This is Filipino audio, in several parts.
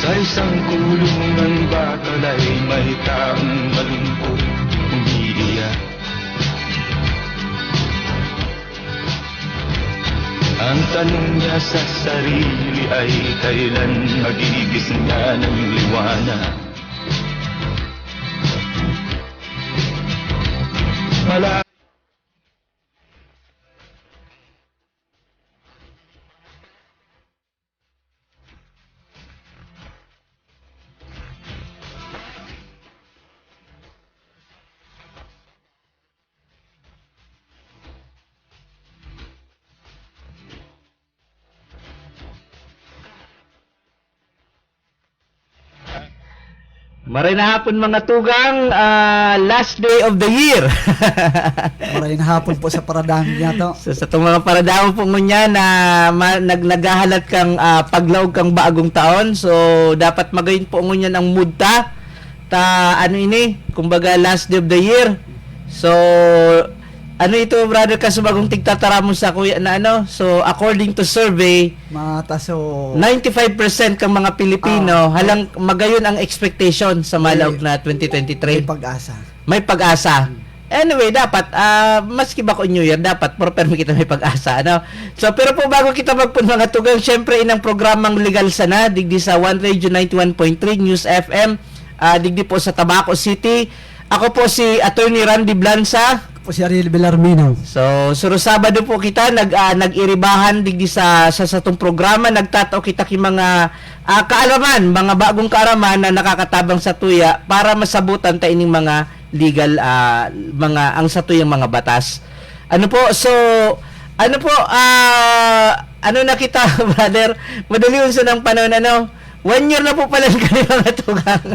Sa isang kulungan bakal ay may taong malungkot umiiyak. Ang tanong niya sa sarili ay kailan magigising niya ng liwanag. Maray na hapon mga tugang, last day of the year. Maray na hapon po sa paradang niya to. So, sa itong mga paradao po ngunya na naghahalat kang paglaog kang bagong taon. So, dapat magayon po ngunya ang mood ta. Ano ini, kumbaga last day of the year. So, ano ito brother ka sa bagong tigtatara mo sa kuya na ano? So, according to survey, Mataso 95% kang mga Pilipino halang magayon ang expectation sa malawag na may 2023. pag-asa. May pag-asa. Anyway, dapat maski ba ko New Year, dapat propermi kita may pag-asa, ano? So, pero po bago kita magpun mga tugang, syempre inang programang legal sana digdi sa One Radio 91.3 News FM, digdi po sa Tabaco City. Ako po si Attorney Randy Blanza. Po si Ariel Villarmino. So, suro Sabado po kita nag-iribahan digdi sa tong programa, nagtatao kita ki mga kaalaman, mga bagong kaaraman na nakakatabang sa tuya para masabutan ta ining mga legal mga ang sa tuyang mga batas. Ano po? So, ano po ano na kita brother? Madali unsa ng panahon ano? 1 year na po pala kami mga tugang.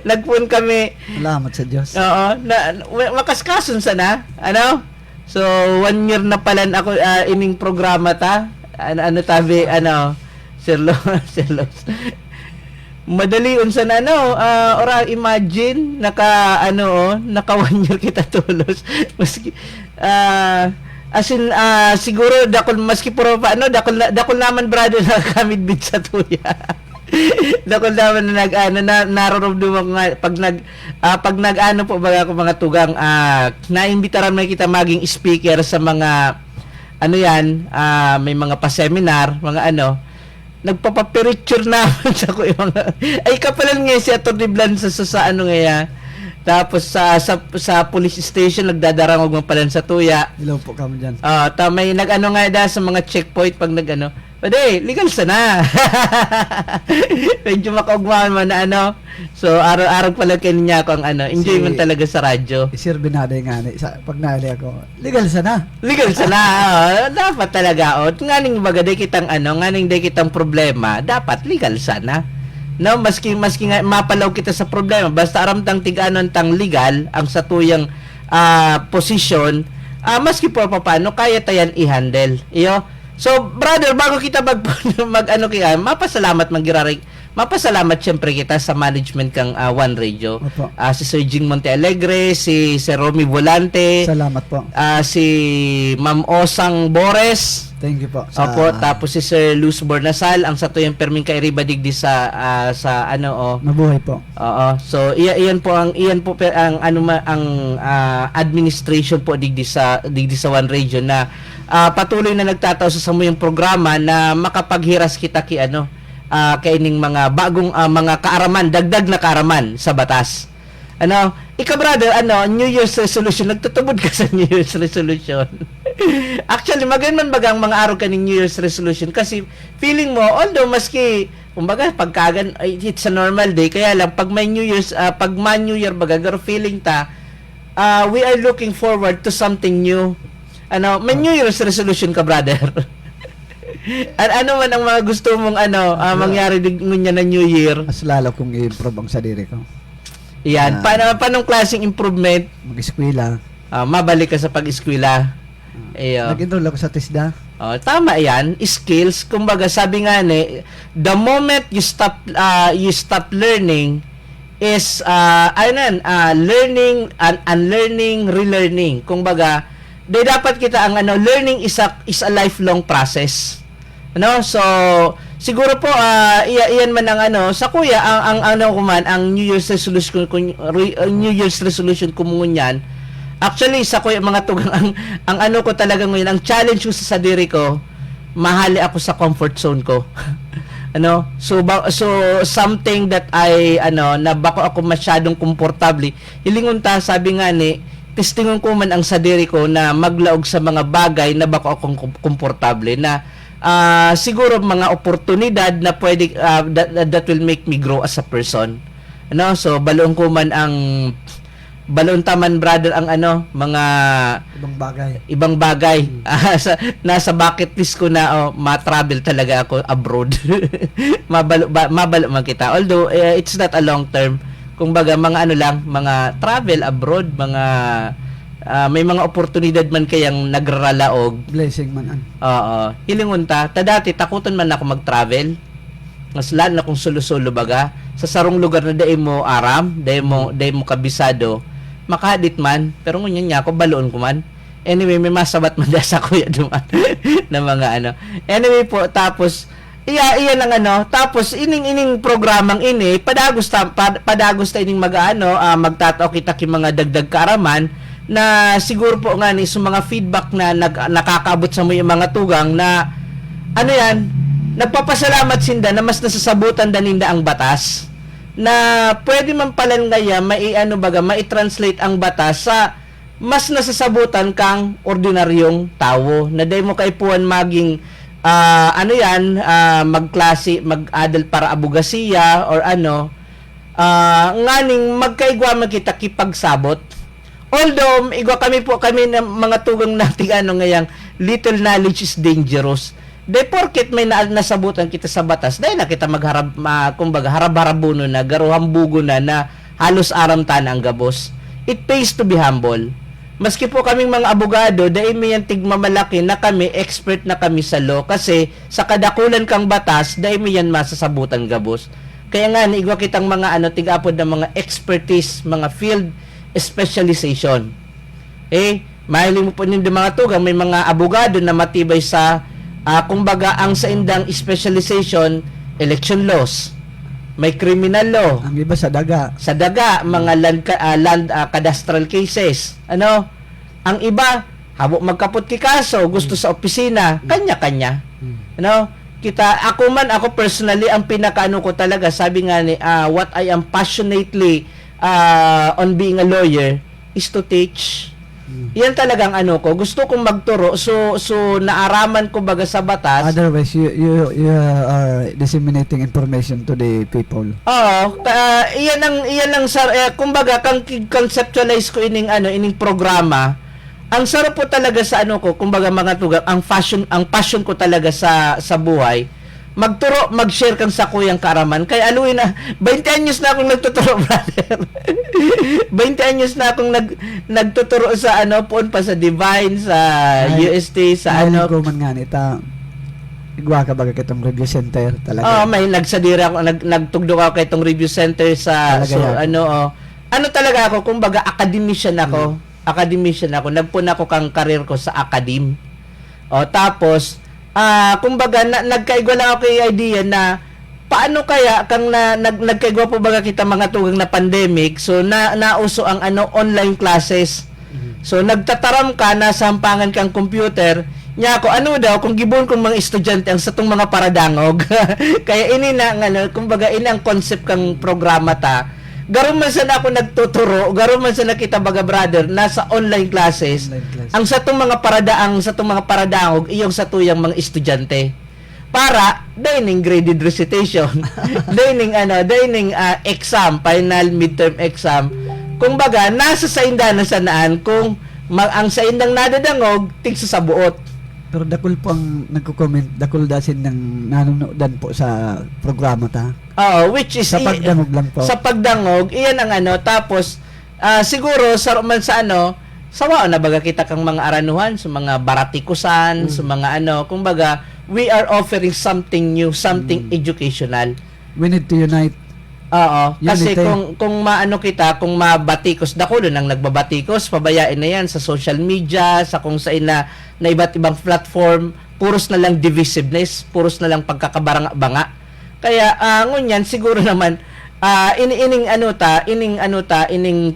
Nagpun kami. Salamat sa Diyos. Oo, makaskason sana, ano? So, 1 year na pala ako ining programa ta. Ano tabi, ano, Sir Los. Madali unsa na ano, ora imagine naka 1 year kita tulos. Maski as in siguro dakol maski puro pa ano dakol naman brother na kami bit sa tuya. Dakol naman na nararamdaman nga pag nag po baga ako mga tugang naimbitaran may kita maging speaker sa mga ano yan may mga pa-seminar mga ano nagpapapicture naman sa ko yung mga ay kapalan nga si Atty. Blanza sa ano nga tapos sa police station nagdadarangog man pala sa tuya. Hello po kami dyan. May nag-ano nga da sa mga checkpoint pag nag-ano. Pwede, legal sana. Medyo makaugmahan man na ano. So, araw-araw pala kanya ako ang ano. Enjoy man talaga sa radyo. Sir Binaday nga pag naali ako, legal sana. Legal sana. Dapat talaga. Nganing bagay kitang ano, nganing day kitang problema, dapat legal sana. No, maski nga mapalaw kita sa problema, basta aramtang tig-anon tang legal ang satuyang position, maski po paano kaya tayan i-handle. Iyo. So, brother, bago kita mag-ano kaya, mapasalamat syempre kita sa management kang One Radio. Si Sir Jing Monte Alegre, si Sir Romy Volante. Salamat po. Si Ma'am Osang Bores. Thank you po. Opo, tapos si Sir Luz Bornasal, ang sa tuyang perming kairibadig di sa ano mabuhay po. Oo. So iyan po ang administration po digdi sa One Region na patuloy na nagtataw sa samuyang programa na makapaghiras kita kaining mga bagong mga kaaraman, dagdag na kaaraman sa batas. Ano, ikaw brother, New Year's resolution, nagtutubod ka sa New Year's resolution. Actually, magayon man bagang mga araw kaning New Year's resolution kasi feeling mo, although maski, kumbaga, pagkagan, it's a normal day, kaya lang, pag may New Year's, pag man New Year baga, pero feeling ta, we are looking forward to something new. May New Year's resolution ka, brother? Ano man ang mga gusto mong mangyari ngunya na New Year? Mas lalo kong i-improve ang sarili ko. Yan. Paanong klaseng improvement? Mag-eskwela. Mabalik ka sa pag-eskwela. Nag-enroll ako sa TESDA. Tama yan. Skills. Kumbaga, sabi nga the moment you stop learning is learning and unlearning, relearning. Kumbaga, dapat kita ang learning is a lifelong process. Ano? So, siguro po iyan man ang sa kuya ang ano ko man ang New Year's resolution ko New Year's resolution ko ngunyan. Actually sa kuya mga tugang ang ano ko talaga ngayon, ang challenge ko sa sarili ko, mahali ako sa comfort zone ko. Ano? So something that I na bako ako masyadong komportable. Hilingon ta sabi nga ni testingon ko man ang sarili ko na maglaog sa mga bagay na bako akong komportable na siguro mga oportunidad na pwede that will make me grow as a person. Ano? So balon ko man ang balon taman brother ang mga ibang bagay nasa bucket list ko na ma-travel talaga ako abroad. mabalo man kita, although it's not a long term, kumbaga mga lang mga travel abroad, mga may mga oportunidad man kayang nagralaog Blessing man. Hilingon ta dati takuton man ako mag-travel, mas lalo na kung solo-solo baga sa sarong lugar na dai mo aram, dai mo kabisado, makadit man, pero ngunyan niya ako baloon ko man. Anyway, may masabat man da sa kuya duman na mga Anyway po, tapos iyan ang tapos ining programang ini padagos ta ining magtatao kita ki mga dagdag kaaraman na siguro po nga ni sa mga feedback na nakakaabot sa mga tugang na nagpapasalamat sinda na mas nasasabutan daninda ang batas, na pwede man palan ngaya mai-translate ang batas sa mas nasasabutan kang ordinaryong tao na day mo kaipuan maging magklase mag-adal para abogasiya or nganing magkaigwa kita kipagsabot. Although kami ng mga tugang nating ngayang little knowledge is dangerous. De porket may nasabutan kita sa batas, dahil na kita kumbaga harab-harabuno na, garuhambugo na halos aram ta na ang gabos. It pays to be humble. Maski po kaming mga abogado, dahil may tigmamalaki na kami, expert na kami sa law, kasi sa kadakulan kang batas, dahil may yan masasabutan gabos. Kaya nga, igwa kitang mga tigapod na mga expertise, mga field specialization. Mahiling mo po ninyo mga tugang, may mga abogado na matibay sa kumbaga ang sa indang specialization, election laws, may criminal law, ang iba sa daga, mga land cadastral cases, ang iba habo magkapot ki kaso, gusto sa opisina, kanya-kanya. Ako personally ang pinakaano ko talaga, sabi nga ni what I am passionately on being a lawyer is to teach. Yan talagang ko. Gusto kong magturo. So naaraman ko baga sa batas. Otherwise, you are disseminating information to the people. Iyan ang kumbaga kang conceptualize ko ining programa. Ang sarap po talaga sa ko, kumbaga mga tugang, ang passion ko talaga sa buhay. Magturo, mag-share kang sa kuyang kaaraman. Kaya aluin na, 20 anyos na akong nagtuturo, brother. 20 anyos na akong nagtuturo sa poon pa sa Divine, sa UST, sa ko man nga nita, igwa ka baga kitong review center talaga. May nagsadira ako, nagtugdo ako kay itong review center sa, talaga ako, kumbaga academician ako. Nagpuna ako kang karir ko sa academe. Tapos, kumbaga nagkaigwa lang ako yung idea na paano kaya kang nagkaigwa po baga kita mga tugang na pandemic, so nauso ang online classes. So nagtataram ka, nasampangan kang computer nya ako daw kung gibon kong mga estudyante ang satong mga paradangog. Kaya ini na kumbaga ini ang concept kang programa ta. Garon man sana ako nagtuturo, garon man sana kita baga brother nasa online classes. Ang satong mga paradangog iyong satuyang mga estudyante para dining graded recitation, dining exam, final midterm exam. Kung baga nasa sa indan na sanaan kung ang sa indang nadadangog tigsa sa buot. Pero dakol po ang nagko-comment, dakol dasin ng nanonood po sa programa ta. Which is sa pagdangog lang po. Sa pagdangog, iyan ang tapos siguro sa sawa na baga kita kang mga aranuhan sa mga baratikusan, sa mga kumbaga we are offering something new, something educational. We need to unite. Kasi kung kung mabatikos, dakulo nang nagbabatikos, pabayain na yan sa social media, sa kung saan na iba't ibang platform, puros na lang divisiveness, puros na lang pagkakabaranga-banga. Kaya ngunyan siguro naman ining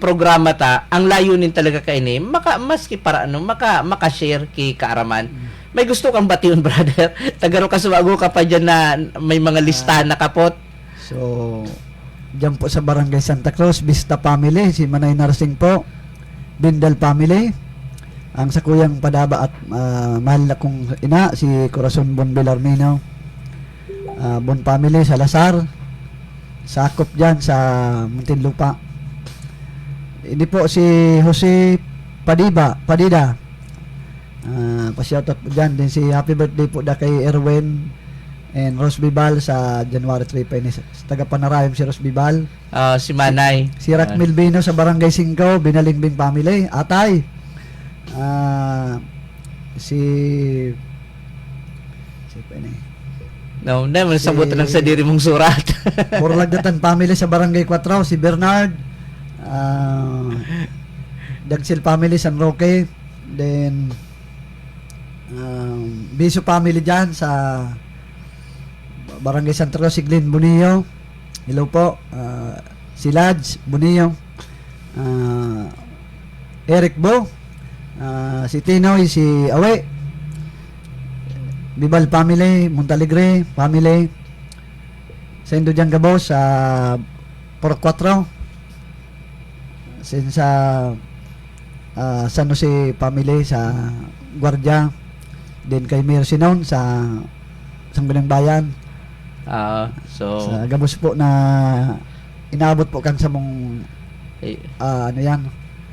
programa ta ang layunin talaga kay ni maski para maka-share ki kaaraman. May gusto kang batiyon, brother? Tagaro ka sumago ka pa dyan na may mga listahan na kapot. So, diyan po sa Barangay Santa Cruz, Vista Family, si Manay Narsing po, Bindal Family, ang sa Kuyang Padaba at mahal na kong ina, si Corazon Bon Belarmino, Bon Family, Salazar, sakop dyan sa Muntinlupa. Hindi po si Jose Padida, pa-shoutout po dyan. Din si happy birthday po da kay Erwin and Rose Bibal sa January 3 pa ini. Taga Panarayom si Rose Bibal. Si Manay. Si Rack Milvino sa Barangay 5, Binalingbing Family. Atay. Si pa ini. No, naman sabot lang sa diri mong surat. Porlagdatan Family sa Barangay 4, si Bernard. Dagsil Family San Roque. Then Biso Family dyan sa Barangay Santa Cruz, si Glenn Bonillo. Hello po. Si Lads Bonillo. Eric Bo. Si Tinoy, si Awe. Bibal Family, Montalegre Family, sa Indodian Gabo sa Por 4, sa San Jose Family sa Guardia, din kay Mayor Sinon sa Sangguniang Bayan. So sa Gabos po na inaabot po kan sa mong ano yan,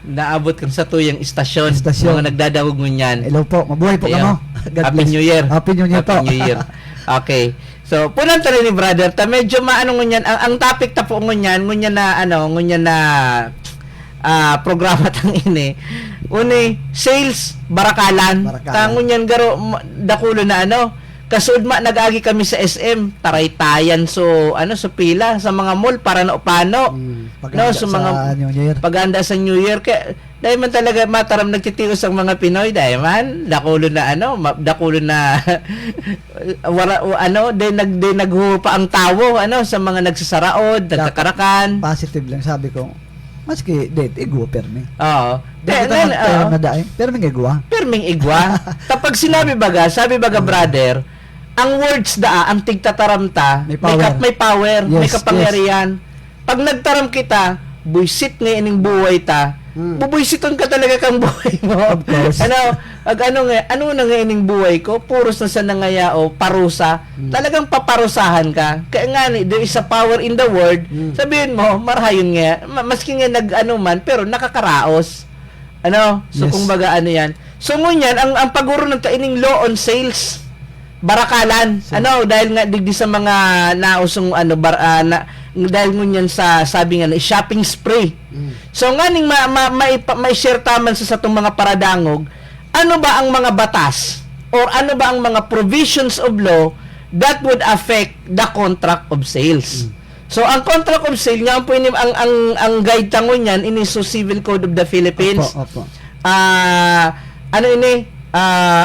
naabot kan sa tuyang istasyon. Mga nagdadawog ngunyan. Hello po, mabuhay po kamo. Happy New Year. Happy New Year po. Happy New Year. Okay. So, punan ta rin ni brother, ta medyo maano ngunyan, ang topic ta po ngunyan na programa tang ini. Uni, sales, barakalan. Ta ngunyan garo dakulo na kasud nag-agi kami sa SM, taraytayan so sa pila sa mga mall para na upano. Sa mga New Year. Paganda sa New Year kaya dahil man talaga mataram nagtitios ang mga Pinoy dahil man dakulo na wala dahil naghupa ang tawo sa mga nagsasaraod, nagkakarakan. Positive lang sabi ko. Maski date igwa permi. Oo. Perming igwa. Perming igwa. Kapag sabi baga brother, ang words ang tigtataramta, may power, yes, may kapangyarihan. Pag nagtaram kita, buisit nga ining buhay ta, bubuisiton ka talaga kang buhay mo. Of course. Ano na nga ining buhay ko? Puros na sa nangayao, parusa. Talagang paparusahan ka. Kaya nga there is a power in the word. Sabihin mo, marahayon nga. Maski nga man, pero nakakaraos. So yes. kung baga yan. So ngunyan, ang paguro ng ining law on sales, barakalan. Dahil nga digdi sa mga nausong dahil ngunyan sa sabi nga shopping spree. So nganing may share taman sa satong mga paradangog, ano ba ang mga batas or ano ba ang mga provisions of law that would affect the contract of sales? So ang contract of sale nga po ang guide tangon niyan ini so Civil Code of the Philippines. Opo.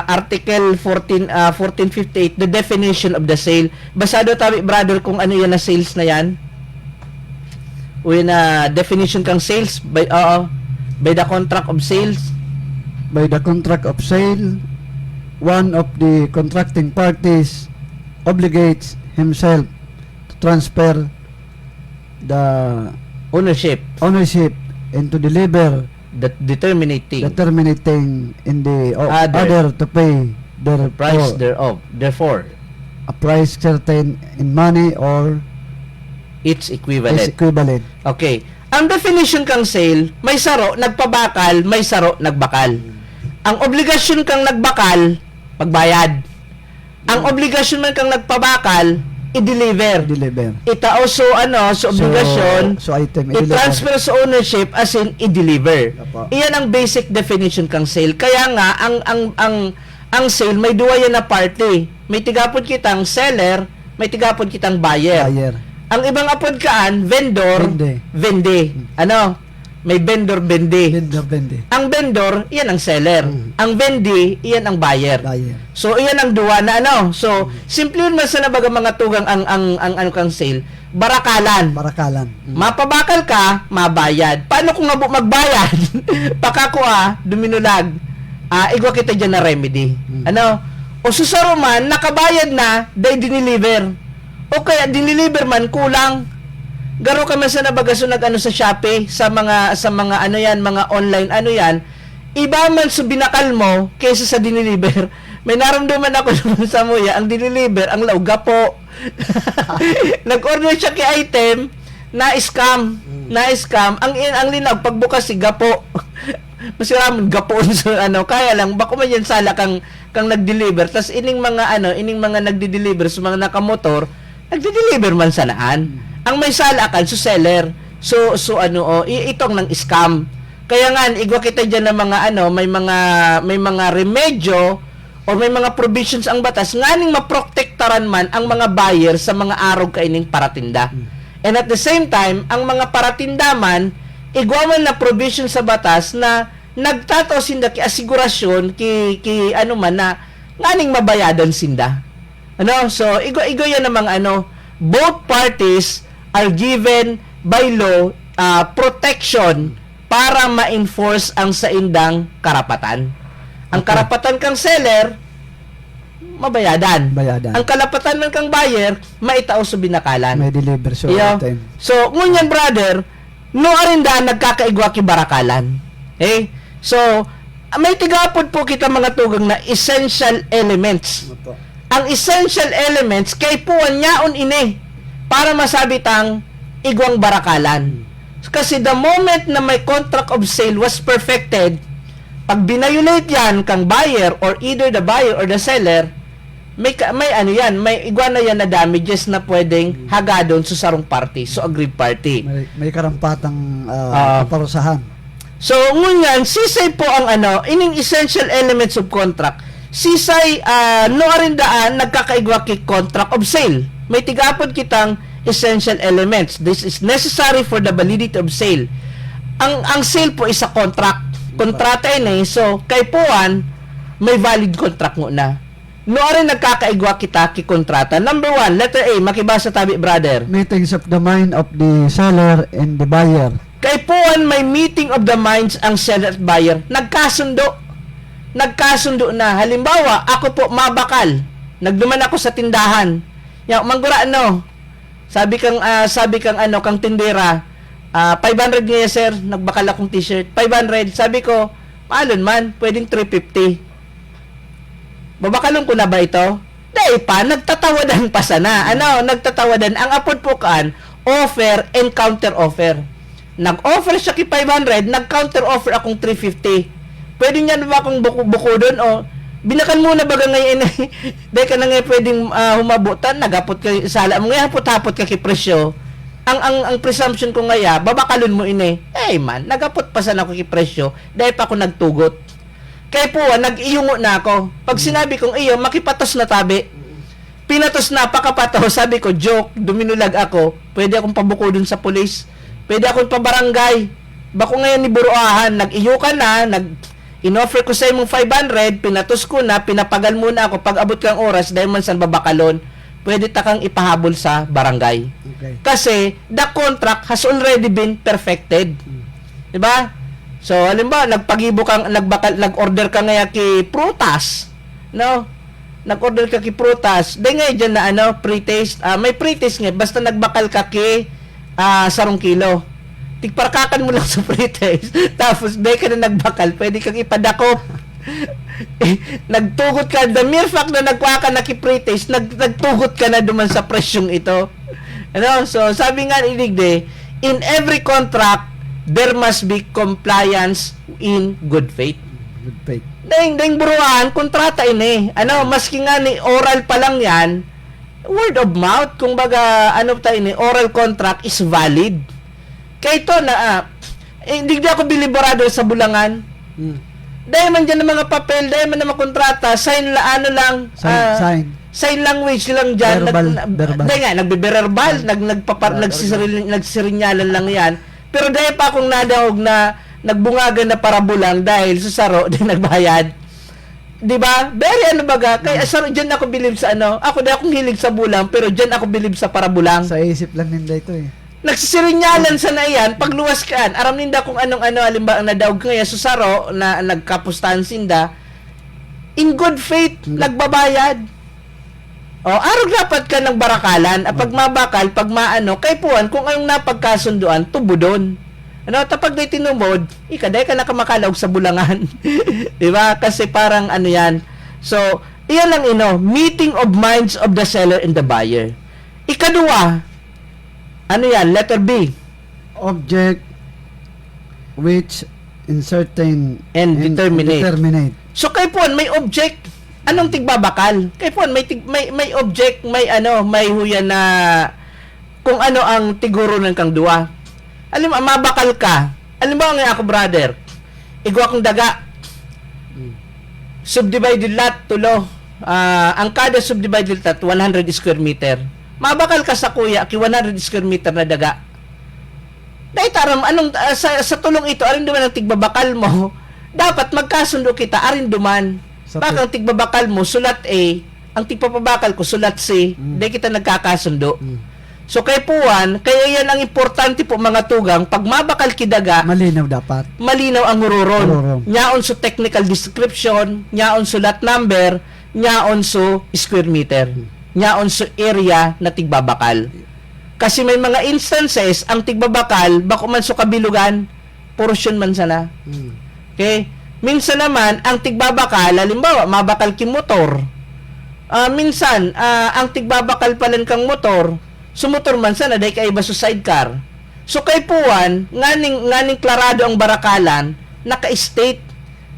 Article 1458, the definition of the sale. Basado tabi brother kung ano yan na sales na yan. Definition kang sales by the contract of sales. By the contract of sale, one of the contracting parties obligates himself to transfer the ownership and to deliver determinating in the other to pay their price thereof. Therefore, a price certain in money or its equivalent. Okay. Ang definition kang sale, may saro, nagpabakal, may saro, nagbakal. Ang obligasyon kang nagbakal, pagbayad. Ang obligasyon man kang nagpabakal, i-deliver. Itao so obligasyon, so item i-transfer sa ownership as in i-deliver. Iyan ang basic definition kang sale. Kaya nga ang sale may duwa yan na party. May tigapon kitang seller, may tigapon kitang buyer. Ang ibang apod kaan, vendor, vende. may vendor-vendi. Vendor. Ang vendor, iyan ang seller. Ang vendi, iyan ang buyer. Buyer. So iyan ang duwa na ano. So simple yun man sa nabaga mga tugang ang ano kang sale, barakalan. Barakalan. Mapabakal ka, mabayad. Paano kung magbayad? Pakakuha, duminulag. Igwa kita dyan na remedy. Ano? O susaro man, nakabayad na, day diniliver. O kaya diniliver man, kulang. Garo ka man sa nabagaso nag-ano sa Shopee, sa mga ano yan, mga online ano yan, iba man sa binakal mo, kaysa sa diniliver. May naramdaman ako naman sa muya, ang diniliver, ang lauga po. Nag-order siya kay item, na-scam. Na-scam. Ang linaw, pagbukas si gapo. Masiramon gapon sa ano, kaya lang, bako man yan sala kang nag-deliver, tas ining mga nagdi-deliver sa mga nakamotor, nagdi-deliver man sanaan. Ang may sala kan so seller. So itong ng scam. Kaya nga igwa kita diyan ng mga may mga remedyo o may mga provisions ang batas nganing maprotektaran man ang mga buyer sa mga arog kaining paratinda. And at the same time, ang mga paratinda man igwa man na provision sa batas na nagtataw sinda ki asigurasyon ki ano man na nganing mabayadan sinda. Ano? So igwa yan namang both parties are given by law protection para ma-enforce ang saindang karapatan. Ang karapatan kang seller, mabayadan. Bayadan. Ang karapatan ng kang buyer, maitao sa binakalan. May deliver so Iyo. time. So, ngunyan brother, no arinda nagkakaigwa ki barakalan. Okay? So, may tigapod po kita mga tugang na essential elements. Ang essential elements kay puwan yaon ini para masabitang igwang barakalan. Kasi the moment na may contract of sale was perfected, pag binayulate yan kang buyer or either the buyer or the seller, may igwa na yan na damages na pwedeng hagadon sa sarong party, so aggrieved party. May karampatang kaparusahan. So, ngunyan, sisay po ang ining essential elements of contract. Sisay, no arindaan, nagkakaigwa ki contract of sale. May tigapod kitang essential elements. This is necessary for the validity of sale. Ang sale po is a contract. Kontrata ini. So, kay puan, may valid contract mo na. No rin nagkakaigwa kita ki kontrata. Number 1, letter A, makibasa tabi, brother. Meetings of the mind of the seller and the buyer. Kay puan, may meeting of the minds ang seller at buyer. Nagkasundo na. Halimbawa, ako po mabakal. Nagduman ako sa tindahan. Manggura Sabi kang kang tindera, 500 niya sir, nagbakal akong t-shirt. 500. Sabi ko, maalon man, pwedeng 350. Babakalon ko na ba ito? Dahil pa, nagtatawadan pa sana. Nagtatawadan. Ang apod po kaan, offer and counter offer. Nag-offer siya ki 500, nag-counter offer akong 350. Pwede niya na ba akong buko doon o binakan muna baga ngayon dahil ka na ngayon pwedeng humabutan, nagapot ka sala mo ngayon, hapot-hapot ka ki presyo. Ang presumption ko ngaya, babakalon mo ini. Man, nagapot pa sana ako ki presyo dahil pa ako nagtugot. Kaya po, nag-iyungo na ako. Pag sinabi kong iyo, makipatos na tabi. Pinatos na, pakapatos. Sabi ko, joke, duminulag ako. Pwede akong pabuko dun sa pulis. Pwede akong pabarangay. Bako ngayon ni buruahan, nag-iyo ka na, in-offer ko sa imong 500, pinatos ko na, pinapagal muna ako. Pag abot kang oras, dahil man saan babakalon, pwede takang ipahabol sa barangay. Okay. Kasi, the contract has already been perfected. Diba? So, halimbawa, nag-order ka ngaya ki prutas. No? Nag-order ka ki prutas. Dahil ngayon dyan na, pre-taste. May pre-taste nga, basta nagbakal ka ki 10 kilo. Tigparakakan mo lang sa pre-taste. Tapos, dahil ka na nagbakal, pwede kang ipadakop. Nagtugot ka. The mere fact na nagkuha ka na ki pre-taste, nagtugot ka na duman sa presyong ito. So, sabi nga iligde, in every contract, there must be compliance in good faith. Good faith. Dahing buruan, kontrata ini. Maski nga ni oral pa lang yan, word of mouth, kung baga, oral contract is valid. Kaya ito hindi ako biliborado sa bulangan. Dahil man dyan ng mga papel, dahil man ng mga kontrata, sign language lang dyan. Verbal. Dahil nga, nagbe-verbal, nagsirinyalan lang yan. Pero dahil pa akong nadahog na nagbungagan na parabulang dahil sa saro din nagbayad. 'Di ba? Very ano baga, kaya saro diyan ako believe sa ano. Ako na akong hilig sa bulang, pero diyan ako believe sa parabulang. Sa isip lang nila ito eh. Nagsisinyalan sa na yan, pagluwas kaan, aram ninda kung anong-ano, halimbawa ang nadawag ngayon sa saro, na nagkapustahan sinda, in good faith, nagbabayad. O, araw dapat ka ng barakalan, pag mabakal, pag maano, kay puwan, kung anong napagkasunduan, tubo doon. Ano, tapag di tinumod, ikaday ka nakamakalaog sa bulangan. Diba? Kasi parang ano yan. So, iyan lang meeting of minds of the seller and the buyer. Ikadua, ano yan? Letter B. Object which incertain And determinate. So kay Puan may object. Anong tigbabakal? Kay Puan may object, may huyan na kung ano ang tiguro ng kang duwa. Alam mo, mabakal ka. Alam mo nga ako, brother. Igwa kong daga. Subdivided lot, tulo. Ang kada subdivided lot, 100 square meter. Mabakal ka sa kuya, 100 square meter na daga. Dahil taram, sa tulong ito, arin duman ang tigbabakal mo, dapat magkasundo kita, arin duman. Baka ang tigbabakal mo, sulat A, ang tigpapabakal ko, sulat C, dahil kita nagkakasundo. So kay Puan, kaya yan ang importante po mga tugang, pag mabakal kidaga, malinaw dapat. Malinaw ang hururon. Hururon. Nyaon so technical description, nyaon so lot number, nyaon so square meter, nyaon so area na tigbabakal. Kasi may mga instances, ang tigbabakal, bako man so kabilugan, portion man sana. Okay? Minsan naman, ang tigbabakal, halimbawa, mabakal ki motor. Minsan, ang tigbabakal palan kang motor, sumotor man sana, dahil kaiba sa sidecar. So, kay Puan, nganing klarado ang barakalan, naka-state,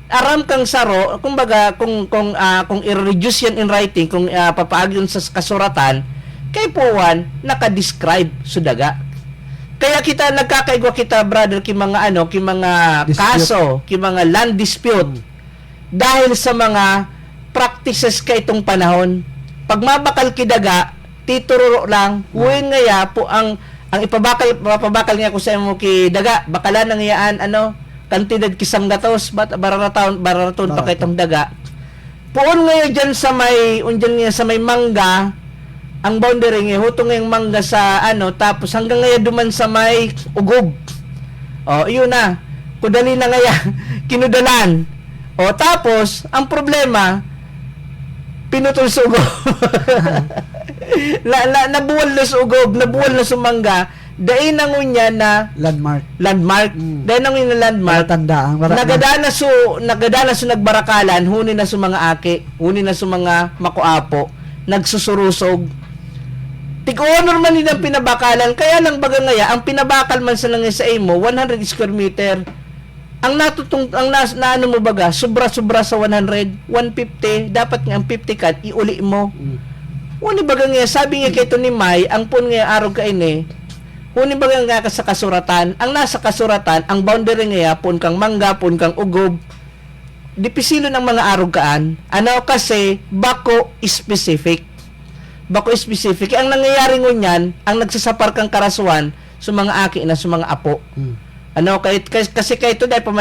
aram kang saro, kumbaga, kung i-reduce yan in writing, kung papaag yun sa kasuratan, kay Puan, naka-describe sudaga. Kaya kita nagkakaigwa kita, brother, ki mga Dispute. kaso, ki mga land dispute. Dahil sa mga practices kay itong panahon. Pag mabakal kidaga, tituro lang, huwin ngaya po ang ipabakal nga ko sa mo ki daga, bakalan ng iyaan, kantidad kisang gatos, bararaton pa kay itong daga. Puon ngayon dyan sa may mangga, ang boundary ngayon, hutong ngayong mangga sa tapos hanggang ngayon duman sa may ugob. O, yun na. Kudali na ngayon, kinudalan. O, tapos, ang problema, pinutol sa ugob. Nabuwal na sa ugob, nabuwal na sa mangga, dahil nangunya na Landmark. Dahil nangunya na landmark, Tandaan. nagadana so nagbarakalan, huni na sa mga aki, huni na sa mga makuapo, nagsusurusog. Tig-honor man nilang pinabakalan, kaya lang baga ngaya, ang pinabakal man sa langis sa imo, 100 square meter, ang naano mo baga, sobra-sobra sa 100, 150, dapat nga ang 50 kat, iuli mo. Huni baga nga, sabi nga kay ni May, ang pun nga araw ka ini, huni baga nga sa kasuratan, ang nasa kasuratan, ang boundary nga, pun kang mangga, pun kang ugob, dipisilo ng mga araw kaan, kasi, bako specific. Ang nangyayari ngunyan, ang nagsasapar kang karasuan sa mga aki na sa mga apo. Kasi kay ito dahil pa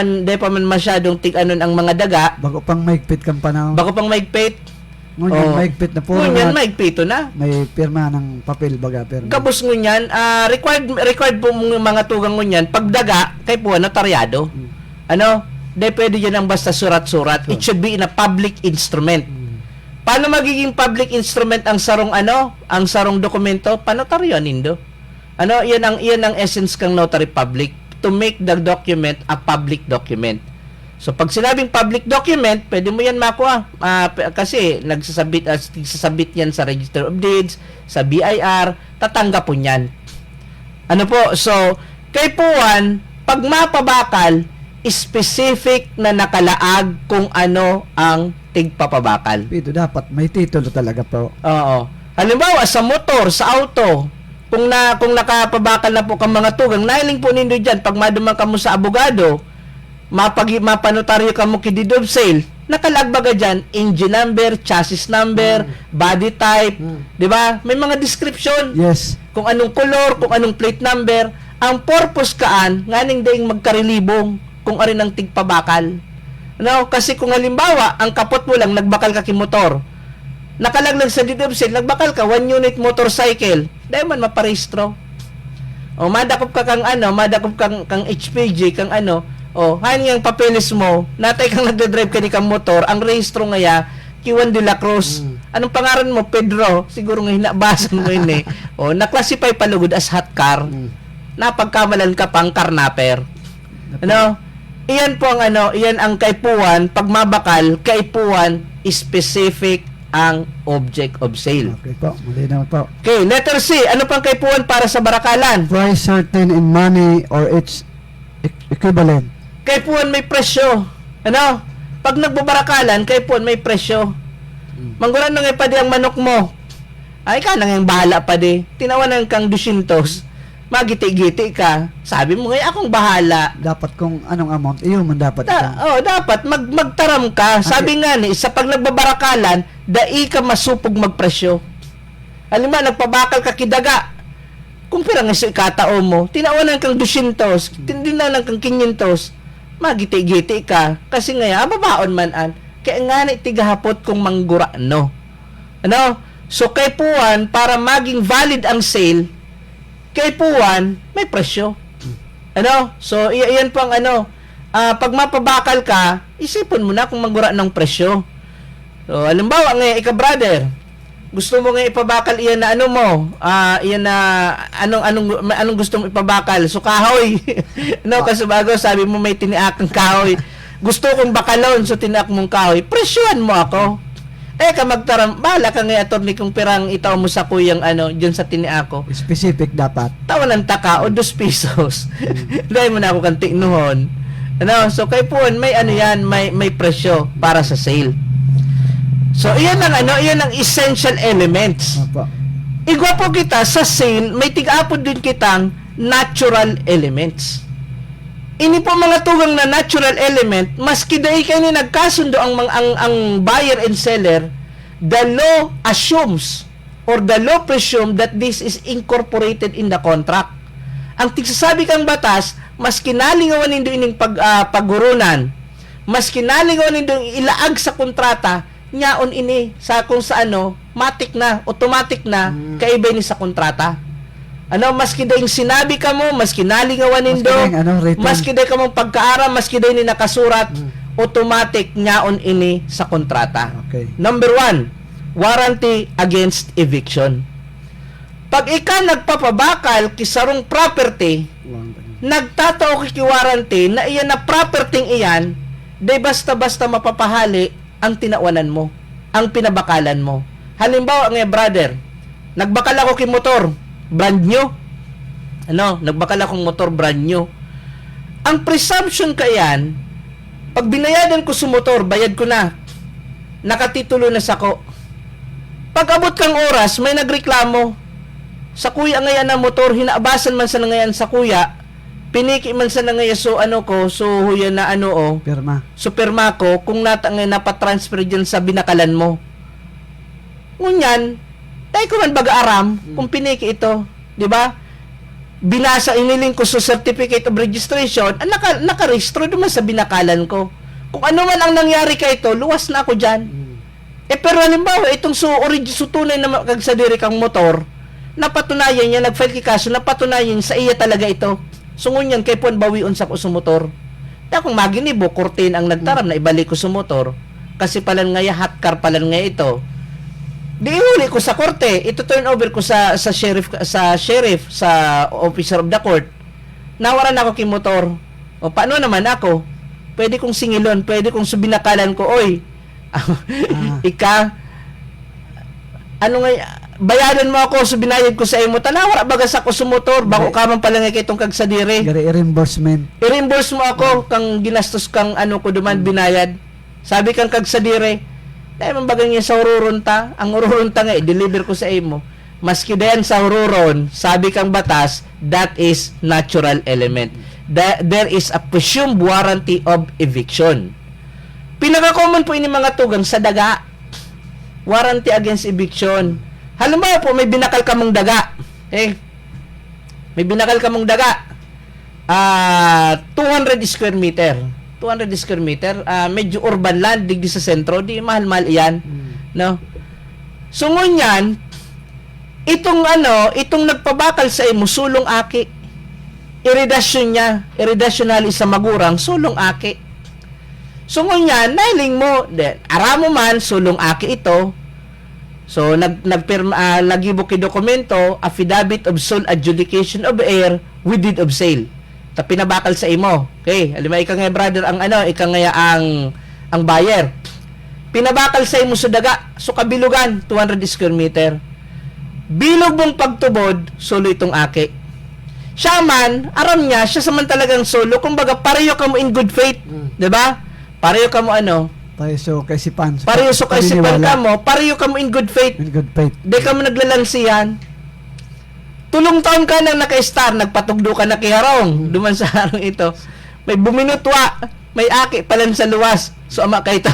man masyadong ang mga daga. Bago pang maigpit kang panahon. Ngunyan maigpit na po. Ngunyan maigpito na. May pirma ng papel baga. Kabus ngunyan, required po mga tugang ngunyan, pag daga, kay po notaryado. Dahil pwede yan ang basta surat-surat. It should be in a public instrument. Paano magiging public instrument ang sarong dokumento? Panotaryo nindo. Yan ang essence kang notary public, to make the document a public document. So pag sinabing public document, pwede mo yan makuha kasi nagsasabit yan sa Register of Deeds, sa BIR, tatanggap po yan. So kay Puan, pag mapabakal, specific na nakalaag kung ano ang tigpapabakal. Ito dapat may titulo talaga po. Oo. Halimbawa sa motor, sa auto, kung nakapabakal na po kang mga tugang, nahiling po nindo diyan pag madumang ka mo sa abogado, mapanotaryo ka mo ki deed of sale, nakalagbaga diyan engine number, chassis number, body type, 'di ba? May mga description. Yes. Kung anong color, kung anong plate number, ang purpose kaan nganing daing magkarilibong kung arin ang tigpabakal. No, kasi kung halimbawa ang kapot mo lang nagbakal ka kimotor, nakalaglag sa deed of sale, nagbakal ka 1 unit motorcycle, dahil man maparehistro. O madakop ka kang madakop kang HPG kang haning ang papeles mo, natay kang nagde-drive ka ni kang motor, ang rehistro ngaya Kiwan de la Cruz. Anong pangalan mo? Pedro. Siguro nga hinabasan mo yun eh. O, na-classify palugod as hot car. Napagkamalan ka pang karnaper. Ano? Iyan po ang iyan ang kaipuan, pag mabakal, kaipuan, specific ang object of sale. Okay po, malinaw po. Okay, letter C. Ano pang kaipuan para sa barakalan? Price certain in money or its equivalent. Kaipuan may presyo. Ano? Pag nagbabarakalan, kaipuan may presyo. Mangguran na nga pa di ang manok mo. Ay ka nang yung bahala pa di. Tinawanan kang 200. Magiti-giti ka. Sabi mo ngayon, akong bahala. Dapat kung anong amount, iyo man dapat Dapat magtaram ka. Sabi nga ni, sa pag nagbabarakalan, dai ka masupog magpresyo. Halimbawa, nagpabakal ka kidaga. Kung pirang nga sa ikatao mo, tinawanan kang 200, tinawanan kang 500, magiti-giti ka. Kasi nga, babaon man an. Kaya nga ni, tigahapot kung manggura, no? Ano? So, kay puwan, para maging valid ang sale, kay puwan, may presyo. Ano? So, iyan po ang pag mapabakal ka, isipon mo na kung magura ng presyo. So, halimbawa nga, ika-brother, gusto mo nga ipabakal iyan na iyan na, anong gusto mo ipabakal? So, kahoy. No, kasi bago, sabi mo may tiniakang kahoy. Gusto kong bakalon, so tiniak mong kahoy. Presyohan mo ako. Ka magtaram, bahala ka nga attorney kung pirang itaw mo sa kuyang dyan sa tiniako. specific dapat. Tawanan taka o 2 pesos. Dahil mo na ako kang tiknuhon. So kay puwan, may may presyo para sa sale. So iyan ang essential elements. Opo. Igwa po kita sa sale, may tig-apod din kitang natural elements. Ini po mga tugang na natural element, maski dahil kayo ni nagkasundo ang buyer and seller, the law assumes or the law presume that this is incorporated in the contract. Ang tigsasabi kang batas, maski nalingawan nindo ining paggurunan, maski nalingawan nindo ilaag sa kontrata, nyaon ini sa kung sa matik na, automatic na, kaibay ni sa kontrata. Maski daing sinabi ka mo, maski nalingawan nindo, maski daing ka mong pagkaaram, maski daing ni nakasurat, automatic nyaon ini sa kontrata. Okay. Number 1, warranty against eviction. Pag ika nagpapabakal kisarong property, nagtatao ki warranty na iyan na property iyan, day basta-basta mapapahali ang tinawanan mo, ang pinabakalan mo. Halimbawa nga brother, nagbakal ako ki motor, brand new. Nagbakal akong motor brand new. Ang presumption kayan, pag binayadan ko sa motor, bayad ko na. Nakatitulo na sako. Pag abot kang oras, may nagreklamo. Sa kuya ngayon na motor, hinaabasan man sa ngayon sa kuya, piniki man sa ngayon so huyan na Pirma. so pirma ko, kung napatransfer dyan sa binakalan mo. Ngunyan, dahil ko man baga-aram kung piniki ito, di ba? Binasa, iniling ko sa certificate of registration, nakarehistro naman sa binakalan ko. Kung ano man ang nangyari kay ito, luwas na ako dyan. Pero halimbawa, itong tunay na kagsadiri kang motor, napatunayan niya, nag-file kaso, napatunayan sa iya talaga ito. So ngunyan, kay puan bawion sa motor. Kaya kung maginibo, kurtin ang nagtaram na ibalik ko sa motor, kasi palan ngaya, hot car palan ngaya ito, di ihuli ko sa korte, ito turn over ko sa sheriff, sa officer of the court. Nawaran ako king motor. O paano naman ako? Pwede kong singilon, pwede kong subinakalan ko, oy. Ika bayaran mo ako, subinayad ko sa imo. Tanawara baga sa ko sa motor, bako ka man pala nga kitong kagsadire. Reimbursement. I-reimburse mo ako kang ginastos kang ko duman binayad. Sabi kang kagsadire, dahil man bagang niya sa ururunta, ang ururunta nga, i-deliver ko sa imo. Maski dayan sa ururon, sabi kang batas, that is natural element. There is a presumed warranty of eviction. Pinaka-common po ini mga tugang sa daga. Warranty against eviction. Halimbawa po, may binakal ka mong daga. May binakal ka mong daga. 200 square meter. 200 square meter, medyo urban land, digdi sa sentro, di mahal-mahal iyan, no? So ngunyan, itong nagpabakal sa imo, sulong aki. Iridasyon niya, iridasyonali sa magurang, sulong aki. So ngunyan, nailing mo, aramo man, sulong aki ito. So nagpirma, lagibo ki dokumento, affidavit of sole adjudication of heir with deed of sale. Ta pinabakal sa imo. Okay, alima ika nga brother ika nga ang buyer. Pinabakal sa imo sa daga, so kabilugan 200 square meter. Bilog mong pagtubod, solo itong aki. Siya man, aram niya, siya samantalagang solo, kumbaga pareho ka mo in good faith, 'di ba? Pareho ka mo Pareho kay si Pan. pareho so kasi ka mo, pareho ka mo in good faith. In good faith. Di ka mo naglalansiyan. Tulong taon ka nang naka-star, nagpatugdo ka na kiharong. Duman sa harong ito. May buminutwa, may aki palan sa luwas. So ama ka ito,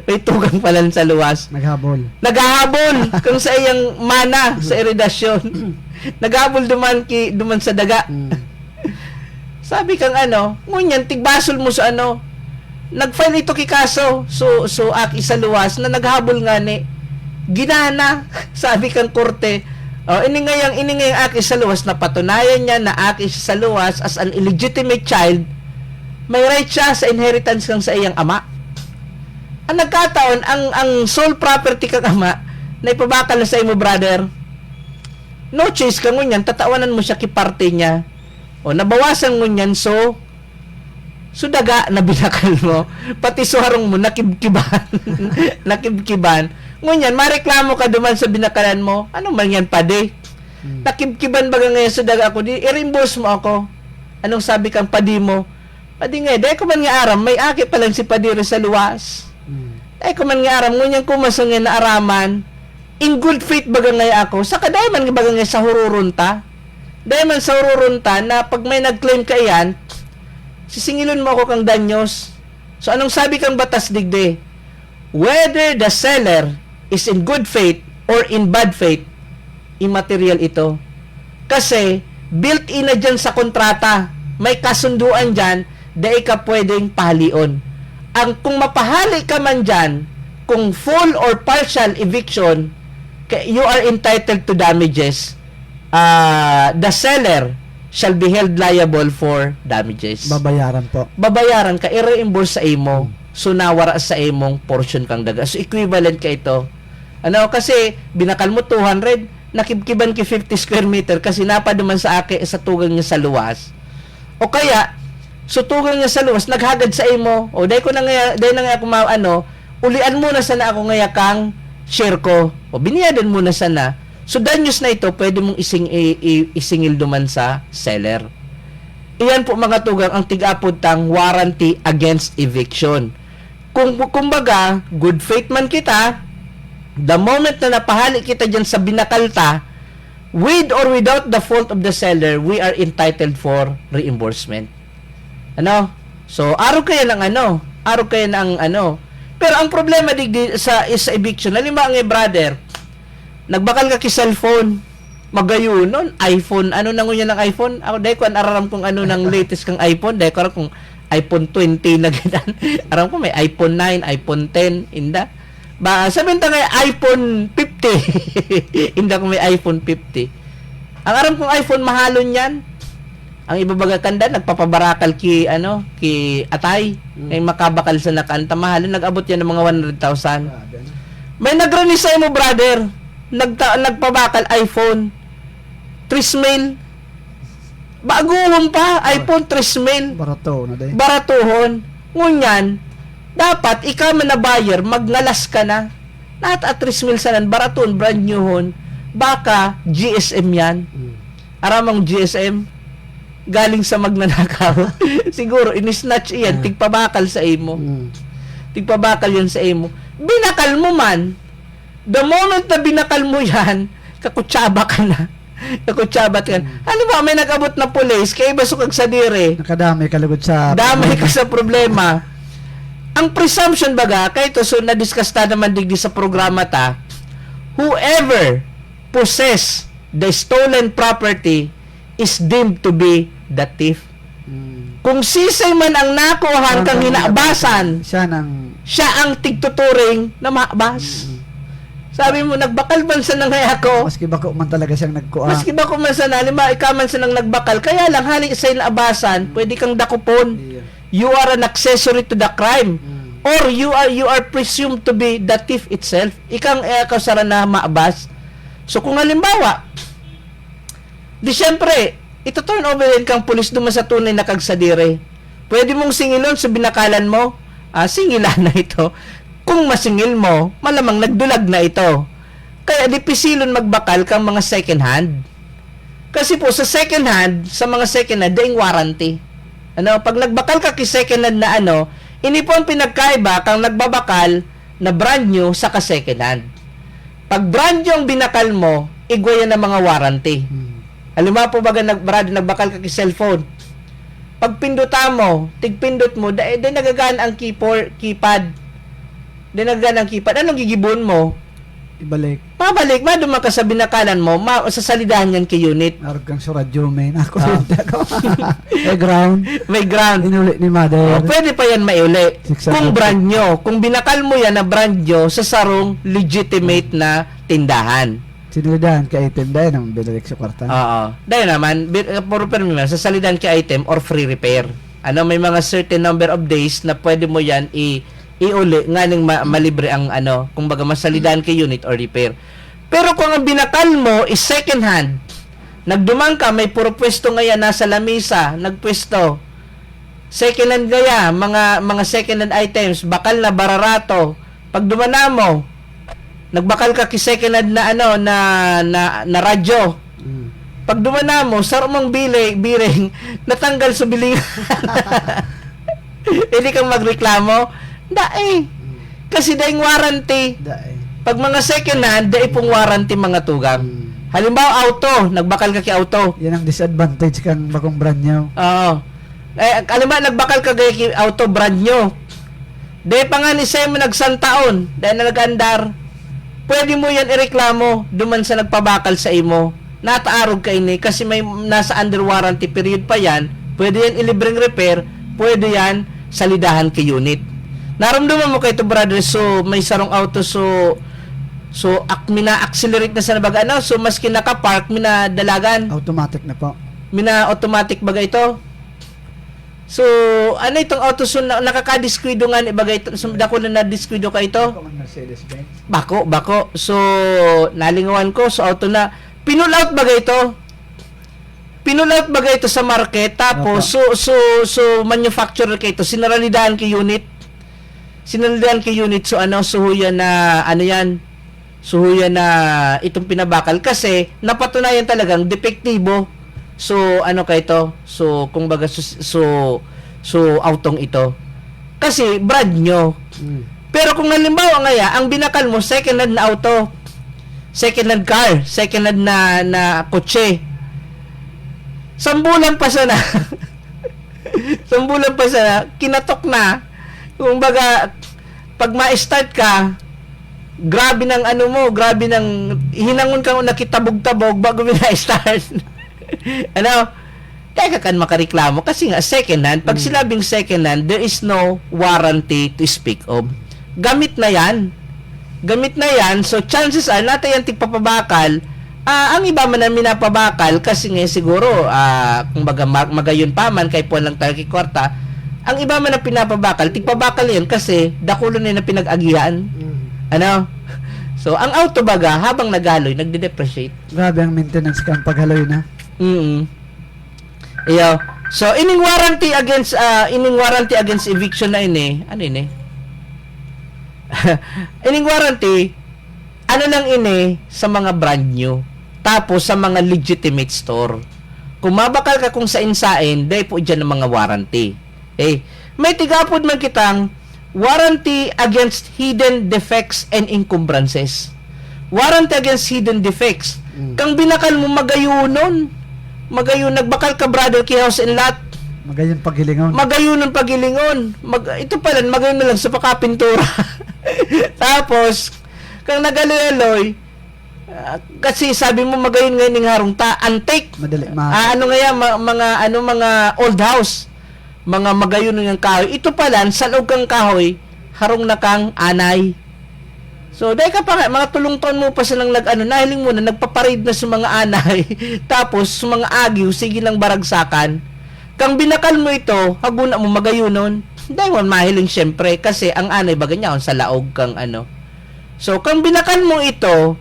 may tugang palan sa luwas. Naghabol. Naghahabol kung sa iyang mana sa iridasyon. Naghahabol duman sa daga. Sabi kang ngunyan, tigbasol mo sa nag-file ito kikaso. So aki sa luwas na naghabol nga ni. Ginana, sabi kang korte, ini ngayang aki sa luwas na patunayan niya na aki siya sa luwas as an illegitimate child, may right siya sa inheritance kang sa iyang ama. Ang nagkataon, ang sole property kang ama, na ipabakal na sa imo brother, no choice ka ngunyan, tatawanan mo siya kiparte niya. O, nabawasan ngunyan, so daga na binakal mo, pati suharong mo, nakibkiban. Nakibkiban. Ngunyan, mareklamo ka duman sa binakalan mo. Ano man yan, pade? Nakibkiban baga ngayon sa daga ako, i-reimburse mo ako. Anong sabi kang padi mo? Padi nga, dahil ko man nga aram, may aki pa lang si padire sa luwas. Dahil ko man nga aram, ngunyan kumasang nga na araman, in good faith baga ngayon ako, saka dahil man baga ngayon sa hururunta. Dahil man sa hururunta, na pag may nag-claim ka yan, sisingilon mo ako kang danyos. So, anong sabi kang batas digde? Whether the seller is in good faith or in bad faith, immaterial ito. Kasi, built-in na dyan sa kontrata, may kasunduan dyan, dahil ka pwedeng pahalion. Kung mapahali ka man dyan, kung full or partial eviction, you are entitled to damages. The seller shall be held liable for damages. Babayaran po. Babayaran ka, i-reimburse sa imo. So, nawara sa imong portion kang daga. So, equivalent ka ito. Kasi, binakal mo 200, nakibkiban ki 50 square meter kasi napaduman sa sa tugang niya sa luwas. O kaya, so tugang niya sa luwas, naghagad sa imo. O, dahil na nga ako ulian muna sana ako ngaya kang share ko. O, biniyadan muna sana. So, danyos na ito, pwede mong isingil duman sa seller. Iyan po mga tugang ang tig-apod tang warranty against eviction. Kumbaga, good faith man kita, the moment na napahali kita dyan sa binakalta, with or without the fault of the seller, we are entitled for reimbursement. So, araw kaya ng Pero ang problema sa eviction, halimbawa nga brother, nagbakal ka ki cellphone, magayon nun, iPhone, nangunya ng iPhone? Ako dahil ko araram kung ng latest kang iPhone, dahil ko aram kung iPhone 20 na ginan. Aram ko may iPhone 9, iPhone 10, inda. Sabihin ta nga iPhone 50. Inda ko may iPhone 50. Ang aram kong iPhone mahalon yan. Ang ibabaga kanda, nagpapabarakal ki atay. Ngay makabakal sa nakanta mahalon, nag-abot yan ng mga 100,000. May nagrani sa mo brother, nagpabakal iPhone 3,000. Baguhon pa, iPhone 3,000. Barato na day. Baratuhon. Ngunyan, dapat ikaw man na buyer, magngalas ka na. Lahat at 3,000 sanan, baraton, brand new hon. Baka GSM yan. Aramang GSM, galing sa magnanakaw. Siguro, inisnatch iyan, tigpabakal sa imo. Tigpabakal yan sa imo. Binakal mo man, the moment na binakal mo yan, kakutsaba ka na. Kakutsabat ka. Ano ba, may nag-abot na pulis, kaya basok sa dire. Nakadami kalugod sa... Damay ka sa problema. Ang presumption baga, kaya ito, so na-discuss ta naman digdi sa programa ta, whoever possess the stolen property is deemed to be the thief. Kung sisay man ang nakuhan kang hinabasan, siya ang tigtuturing na maabas. Sabi mo, nagbakal man sa nangay ako. Maski bako man talaga siyang nagkuha. Maski bako man sa nalima, ikaw man sa nang nagbakal. Kaya lang, hali sa abasan, pwede kang dakupon. You are an accessory to the crime. Or you are presumed to be the thief itself. Ikang kausara na maabas. So kung halimbawa, di syempre, ito turn over yan kang pulis duman sa tunay na kagsadire. Pwede mong singilon sa binakalan mo. Singilan na ito. Kung masingil mo, malamang nagdulag na ito. Kaya di pisilon magbakal kang mga second hand. Kasi po sa second hand, sa mga second hand, daing warranty. Pag nagbakal ka kay second hand na ini po ang pinagkaiba kang nagbabakal na brand new sa ka second hand. Pag brand new ang binakal mo, igwayan ng mga warranty. Halimbawa po baga nagbakal ka kay cellphone. Pag pindutan mo, tigpindot mo, dahil nagagaan ang keypad. Dahil nagagaan ang keypad. Anong gigibon mo? Ibalik. Pabalik, duman ka sa binakalan mo, sasalidahan yan kay unit. Arog kang sa radyo, man. Ako may ground. May ground. Inuli ni mother. Pwede pa yan maiuli. Kung brand nyo. Kung binakal mo yan na brand nyo sa sarong legitimate na tindahan. Sinilidahan ka item dahil nang binalik sa kwarta. Oo. Dahil naman, puro permit, sasalidahan ka item or free repair. May mga certain number of days na pwede mo yan iuli nga nang malibre ang kung baga masalidahan kay unit or repair. Pero kung ang binakal mo is second hand, nagdumang ka, may puro pwesto ngayon nasa lamisa, nagpwesto. Second hand gaya, mga second hand items, bakal na bararato. Pag dumana mo, nagbakal ka kay second hand na radyo. Pag dumana mo, sarumang biring, natanggal sa bilingan. Hindi kang magreklamo. Kasi daing warranty. Pag mga second hand, daing pong warranty mga tugang. Halimbawa, auto. Nagbakal ka kay auto. Yan ang disadvantage kang bagong brand nyo. Oo. Halimbawa, nagbakal ka kay auto brand nyo. Dahil pa nga ni Sem nagsantaon. Dahil na nag-andar. Pwede mo yan ireklamo duman sa nagpabakal sa imo. Nataarog ka ini kasi may nasa under warranty period pa yan. Pwede yan ilibreng repair. Pwede yan salidahan kay unit. Naramdaman mo kayo brother, so may sarong auto, so mina-accelerate na sa nabaga, so maski naka-park, minadalagan. Automatic na po. Mina-automatic baga ito. So, itong auto, so nakaka-diskwido nga, baga ito, so dako na na-diskwido ka ito. Mercedes-Benz. Bako. So, nalingawan ko, so auto na. Pinull out baga ito. Pinull out baga ito sa market, tapos, so manufacturer ka ito, sinaralidahan kay unit. Sinalidahan kay unit, so suhuyan na, suhuyan na itong pinabakal kasi napatunayan talagang depektibo. So, ka ito? So, kung baga, so autong ito. Kasi, brand nyo. Pero kung halimbawa ngaya, ang binakal mo, second hand na auto, second hand car, second hand na kotse, sambulan pa sana, kinatok na, kung baga, pag ma-start ka, grabe ng grabe ng, hinangon ka nakitabog-tabog bago na-start. Teka kan makareklamo kasi nga second hand, pag sinabing second hand, there is no warranty to speak of. Gamit na yan, so chances are, natin yan tigpapabakal, ang iba man na minapabakal, kasi nga siguro, kung baga magayon pa man, kay po lang tayo kay kwarta, ang iba man na pinapabakal, tigpabakal yan kasi dakulo na yung pinag-agihan. So, ang auto baga, habang nagaloy, nagde-depreciate. Grabe ang maintenance kang paghaloy na. So, ining warranty against eviction na ini, ining warranty, lang ini sa mga brand new, tapos sa mga legitimate store. Kung mabakal ka kung sain-sain, dahil po dyan ang mga warranty. May tigapod man kitang warranty against hidden defects and encumbrances. Warranty against hidden defects. Kang binakal mo magayunon. Nagbakal ka brother kay house and lot. Magayon paghilingon. Ito pala, magayon na lang sa pakapintura. Tapos, kang nagaloy-aloy, kasi sabi mo magayon ngayon ng harong antique. Madali mga old house. mga magayon ng kahoy. Ito pala, sa loob kang kahoy, harong na kang anay. So, dahil ka pa nga, mga tulong taon mo pa silang nahiling mo na, nagpaparade na sa mga anay. Tapos, sa mga agiw, sige lang baragsakan. Kang binakal mo ito, haguna mo magayunon. Dahil mo mahiling syempre, kasi ang anay baga niya, sa laog kang ano. So, kang binakal mo ito,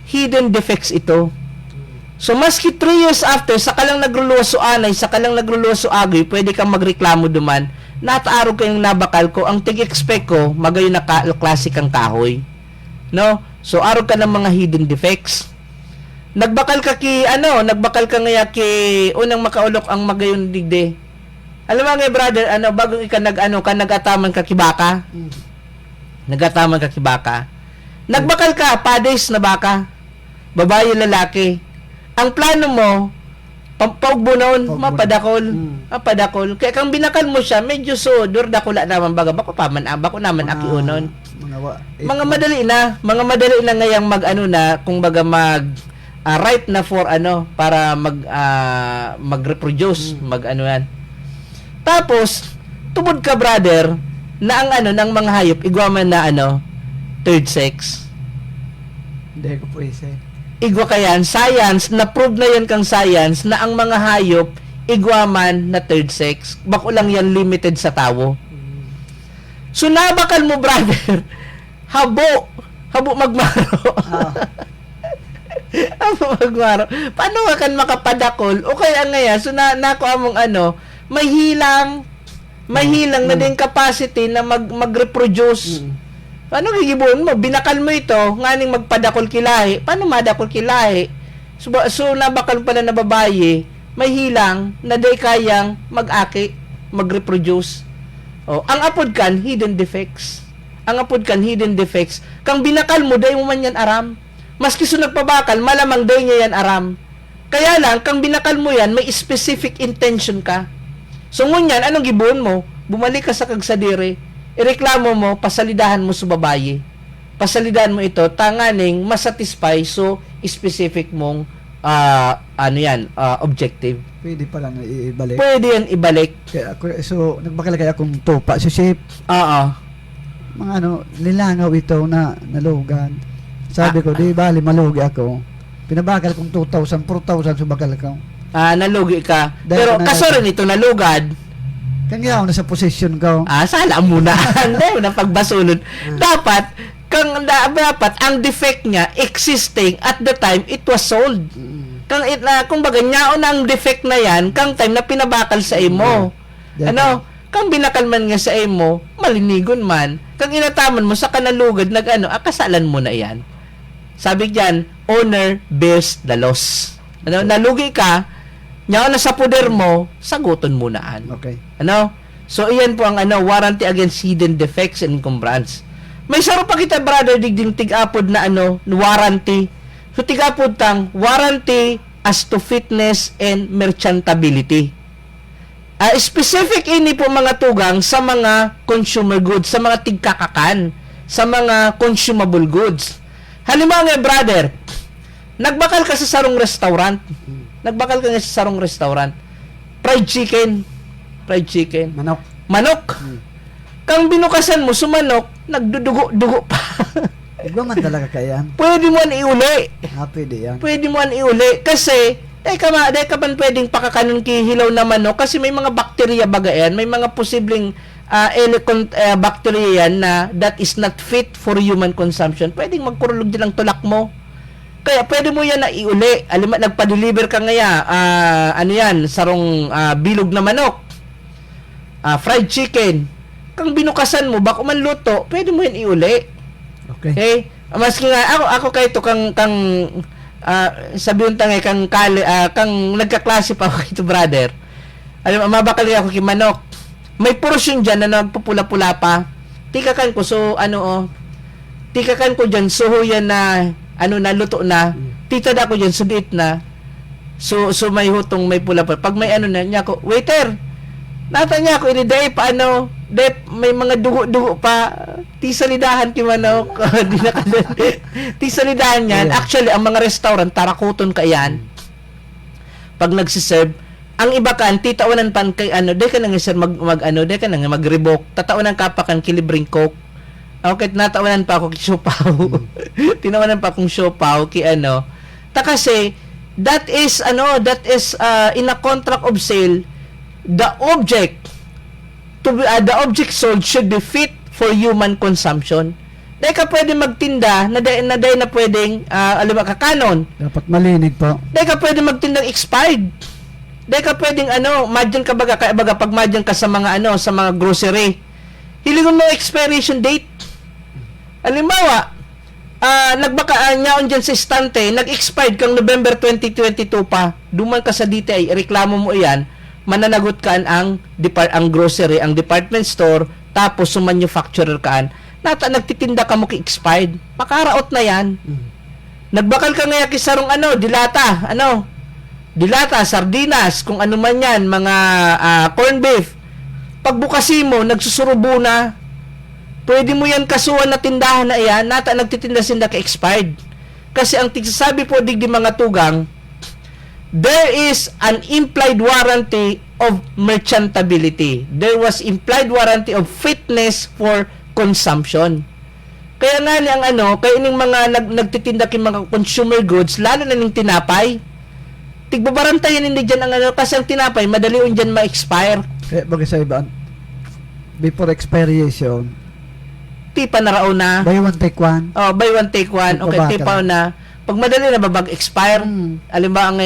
hidden defects ito. So, maski 3 years after, saka lang nagluluso anay, saka lang nagluluso agoy, pwede kang magreklamo duman, nataarog kayong nabakal ko, ang tig-expect ko, magayon na klase kang kahoy. No? So, arog ka ng mga hidden defects. Nagbakal ka nagbakal ka ngaya unang makaulok ang magayon digde. Alam mo nga, brother, bago ka nagataman ka kibaka. Nagataman ka kibaka. Nagbakal ka, pades na baka. Babae, lalaki. Ang plano mo, paugbunon, mapadakol. Mapadakol. Kaya kang binakal mo siya, medyo sudor, dakula naman baga. Bako naman akiunon. Mga madali na ngayang kung baga right na for para mag-reproduce, yan. Tapos, tubod ka, brother, na ang ng mga hayop, igwaman na third sex. Hindi ko po isa. Igwa ka yan, science, na-prove na yan kang science, na ang mga hayop, igwaman na third sex. Bako lang yan limited sa tao. So, nabakal mo, brother, habo magmaro. Habo magmaro. Paano ka kan makapadakol? O kaya ngayon, so nako among may hilang na din capacity na mag-reproduce. Paano gigibon mo? Binakal mo ito, nganing magpadakol kilahi. Paano madakol kilahi? So nabakal pala na babae, may hilang na day kayang mag-aki, mag-reproduce. Ang apod kan, hidden defects. Kang binakal mo, day mo man yan aram. Maski so nagpabakal, malamang day niya yan aram. Kaya lang, kang binakal mo yan, may specific intention ka. So ngunyan, anong gibon mo? Bumalik ka sa kagsadire, ireklamo mo, pasalidahan mo sa babae. Pasalidahan mo ito, tanganing masatisfy so specific mong objective. Pwede pala na ibalik. Pwede yan ibalik. Kaya so nagbakal kaya kung tupa sa shape. Oo. Mga nilangaw ito na nalugan. Sabi ko, di bali malugi ako. Pinabakal kong 2,000, 4,000 subakal ko. Nalugi ka. Dahil Pero kaso rin ito nalugad. Kaya ako nasa position ko. Sala muna. Hindi na pagbasulod. Dapat ang defect niya existing at the time it was sold. Kung baga nyaon ang defect na yan, kang time na pinabakal sa imo. Kang binakal man nga sa imo, malinigon man. Kang inataman mo sa kanalugad, kasalan mo na yan. Sabi diyan, owner bears the loss. Nalugi ka, nyaon na sa poder mo, saguton mo naan. Okay. So, iyan po ang warranty against hidden defects and encumbrance. May saro pa kita, brother, digding tig-apod na warranty. So, tig-apod tang warranty as to fitness and merchantability. Specific ini po mga tugang sa mga consumer goods, sa mga tigkakakan, sa mga consumable goods. Halimbawa nga, brother, nagbakal ka sa sarong restaurant. Fried chicken. Manok. Kang binukasan mo, sumanok, nagdudugo-dugo pa. Iba man talaga kaya. Pwede mo iuli. Pwede yan. Kasi, dahil ka man pwedeng pakakanon kihilaw na manok kasi may mga bakterya baga yan, may mga posibleng bacteria yan na that is not fit for human consumption. Pwedeng magkurulog din ang tulak mo. Kaya pwede mo yan na iuli. Alam mo, nagpa-deliver ka ngaya, sarong bilog na manok. Fried chicken. Kang binukasan mo, bako man luto, pwede mo yan iuli. Okay? Maski nga, ako kayo to, kang sabihin tangay, kang nagkaklase pa ako ito, brother. Alam mo, mabakali ako kay manok. May portion dyan na nagpupula-pula pa. Tikakan ko, tikakan ko dyan, yan na, naluto na. Titad ako dyan, sudiit na. So may hutong, may pula pa. Pag may niya ko, waiter, nata niya ako, may mga dugo-dugo pa. Tisalidahan ki manok. Tisalidahan yan. Actually, ang mga restaurant, tarakuton ka yan. Pag nagsiserve, ang iba kan titawanan pan kay ano, day ka na nga sir day ka na nga mag-revoke. Tatawanan ka pa kan kilibring coke. Okay, natawanan pa ako kay siopaw. Tinawanan pa akong siopaw kay ano. Ta kasi that is in a contract of sale, the object sold should be fit for human consumption. Dahil ka pwede magtinda na dahil na pwedeng kakanon. Dapat malinig po. Dahil ka pwede magtindang expired. Dahil ka pwedeng madyan ka baga pag madyan ka sa mga sa mga grocery. Hilingon mo expiration date. Halimbawa, nyaon dyan sa istante, nag-expired kang November 2022 pa. Duman ka sa DTI, reklamo mo iyan, mananagot ka ang grocery, ang department store, tapos manufacturer kaan. Nagtitinda ka mo ki-expired. Makaraot na yan. Nagbakal ka ngayon kisarong dilata, sardinas, kung ano man yan, mga corn beef. Pagbukasin mo, nagsusurubo na. Pwede mo yan kasuhan na tindahan na iyan, nagtitinda sinda ka-expired. Kasi ang tigsasabi po digdi mga tugang, there is an implied warranty of merchantability. There was implied warranty of fitness for consumption. Kaya nga kaya ining mga nagtitinda king mga consumer goods, lalo na ning tinapay, tigbabarantayan hindi dyan kasi ang tinapay, madali yun dyan ma-expire. Kaya bagay sa iba, before expiration, tipa na raw na. buy one take one. Oh, buy one take one. Okay, tipa na. Pag madali na babag-expire, alimba ang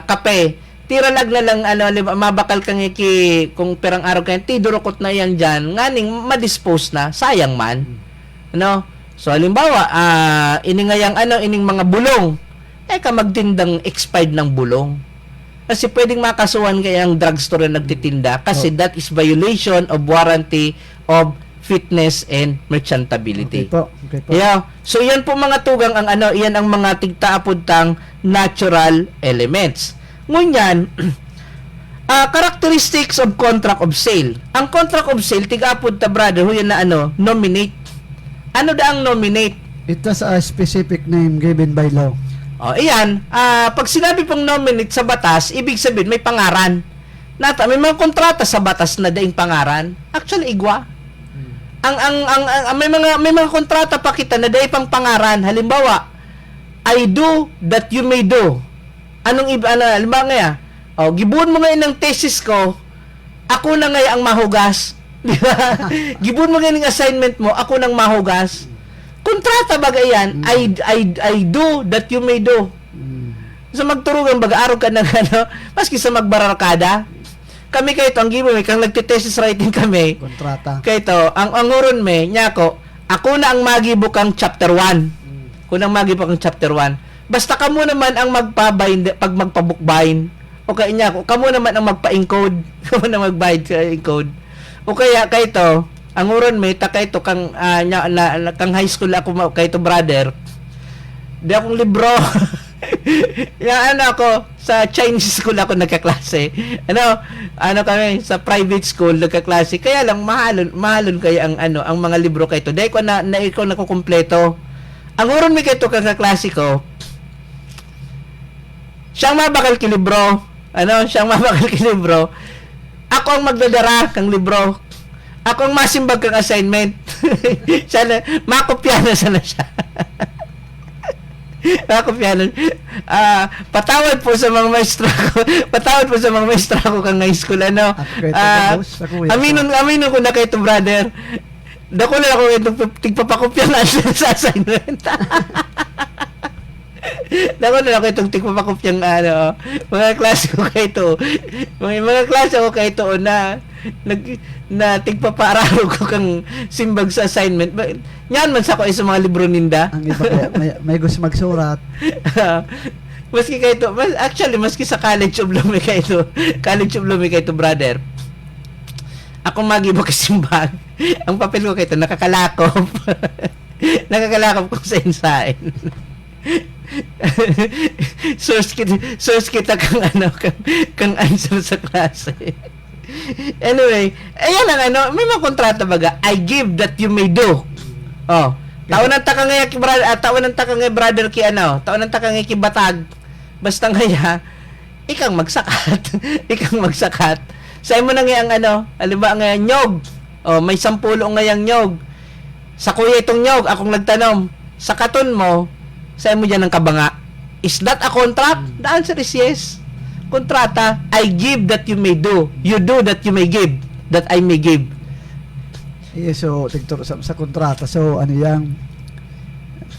kape, tira lag na lang mabakal kang kung perang araw kayo, tidurukot na yan dyan, nganing ma-dispose na, sayang man. So halimbawa, ining mga bulong, ka magtindang expired ng bulong. Kasi pwedeng makasuhan kaya ang drugstore na nagtitinda kasi that is violation of warranty of fitness and merchantability. Okay po. Yeah. So yan po mga tugang ang iyan ang mga tigtaapuntang natural elements. Ngunyan, characteristics of contract of sale. Ang contract of sale tigaapunta brother, yan na nominate. Ano da ang nominate? It has a specific name given by law. Iyan, pag sinabi pong nominate sa batas, ibig sabihin may pangaran. May mga kontrata sa batas na daing pangaran. Actually igwa. May mga kontrata pa kita na daing pang pangaran. Halimbawa, I do that you may do. Halimbawa nga gibuon mo ngayon ng thesis ko, ako na ngayon ang mahugas. Di ba? Gibuon mo ngayon ng assignment mo, ako nang mahugas. Kontrata bagay yan, I do that you may do. So magturugan araw ka ng maski sa magbararkada. Kami kayo ang gibo kang nagte-thesis writing kami. Kontrata. Kayo ang anguron ako na ang magibo kang chapter 1. Kunang magibo kang chapter 1. Basta kamo naman ang magpabind pag magpabukbayin. O kaya kamo naman ang magpa-encode. Kamo na magbayad sa encode. O kaya kayto ang uron takayto kang kang high school ako kayto brother. Di akong libro. Ako sa Chinese school ako nagkaklase. Kami sa private school nagkaklase. Kaya lang mahalon kaya ang mga libro kayto. Dahil ko ikaw nakukumpleto. Ang uron kayto kang kaklase ko. Siyang mabakal ki libro. Siyang mabakal ki libro. Ako ang magdadara kang libro. Ako ang masimbag kang assignment. Sana makopya na sana siya. Makopya na. Patawad po sa mga maestro ko. Patawad po sa mga maestro ko kang high school. Aminon ko na kayo to brother. Dako na ako itong tigpapakopya na sa assignment. Dako na ako itong tigpapakopya mga klase ko kayo to. Mga klase ko kayo to na tigpapararo ko kang simbag sa assignment. Yan man sa ko sa mga libro ninda. Ang iba kaya may gusto magsurat. Maski kayo to, maski sa College of Lumi kayo to brother. Ako magibo ka simbag. Ang papel ko kayo to nakakalakop. Nakakalakop ko sa insain. source kita kang answer sa klase. Anyway, ayan ang may mga kontrata baga, I give that you may do. Taon ng taka ngaya ki brother, taon ng taka ngaya brother ki taon ng taka ngaya ki batag. Basta ngaya ikang magsakat. Ikang magsakat. Sa mo na ngayang halimbawa ngayang nyog. May 10 ngayang nyog. Sa kuya itong nyog, akong nagtanom. Sa katon mo, sa mo dyan ng kabanga. Is that a contract? The answer is yes. Kontrata, I give that you may do. You do that you may give. That I may give. Yes, so tigturo sa kontrata. So ano yang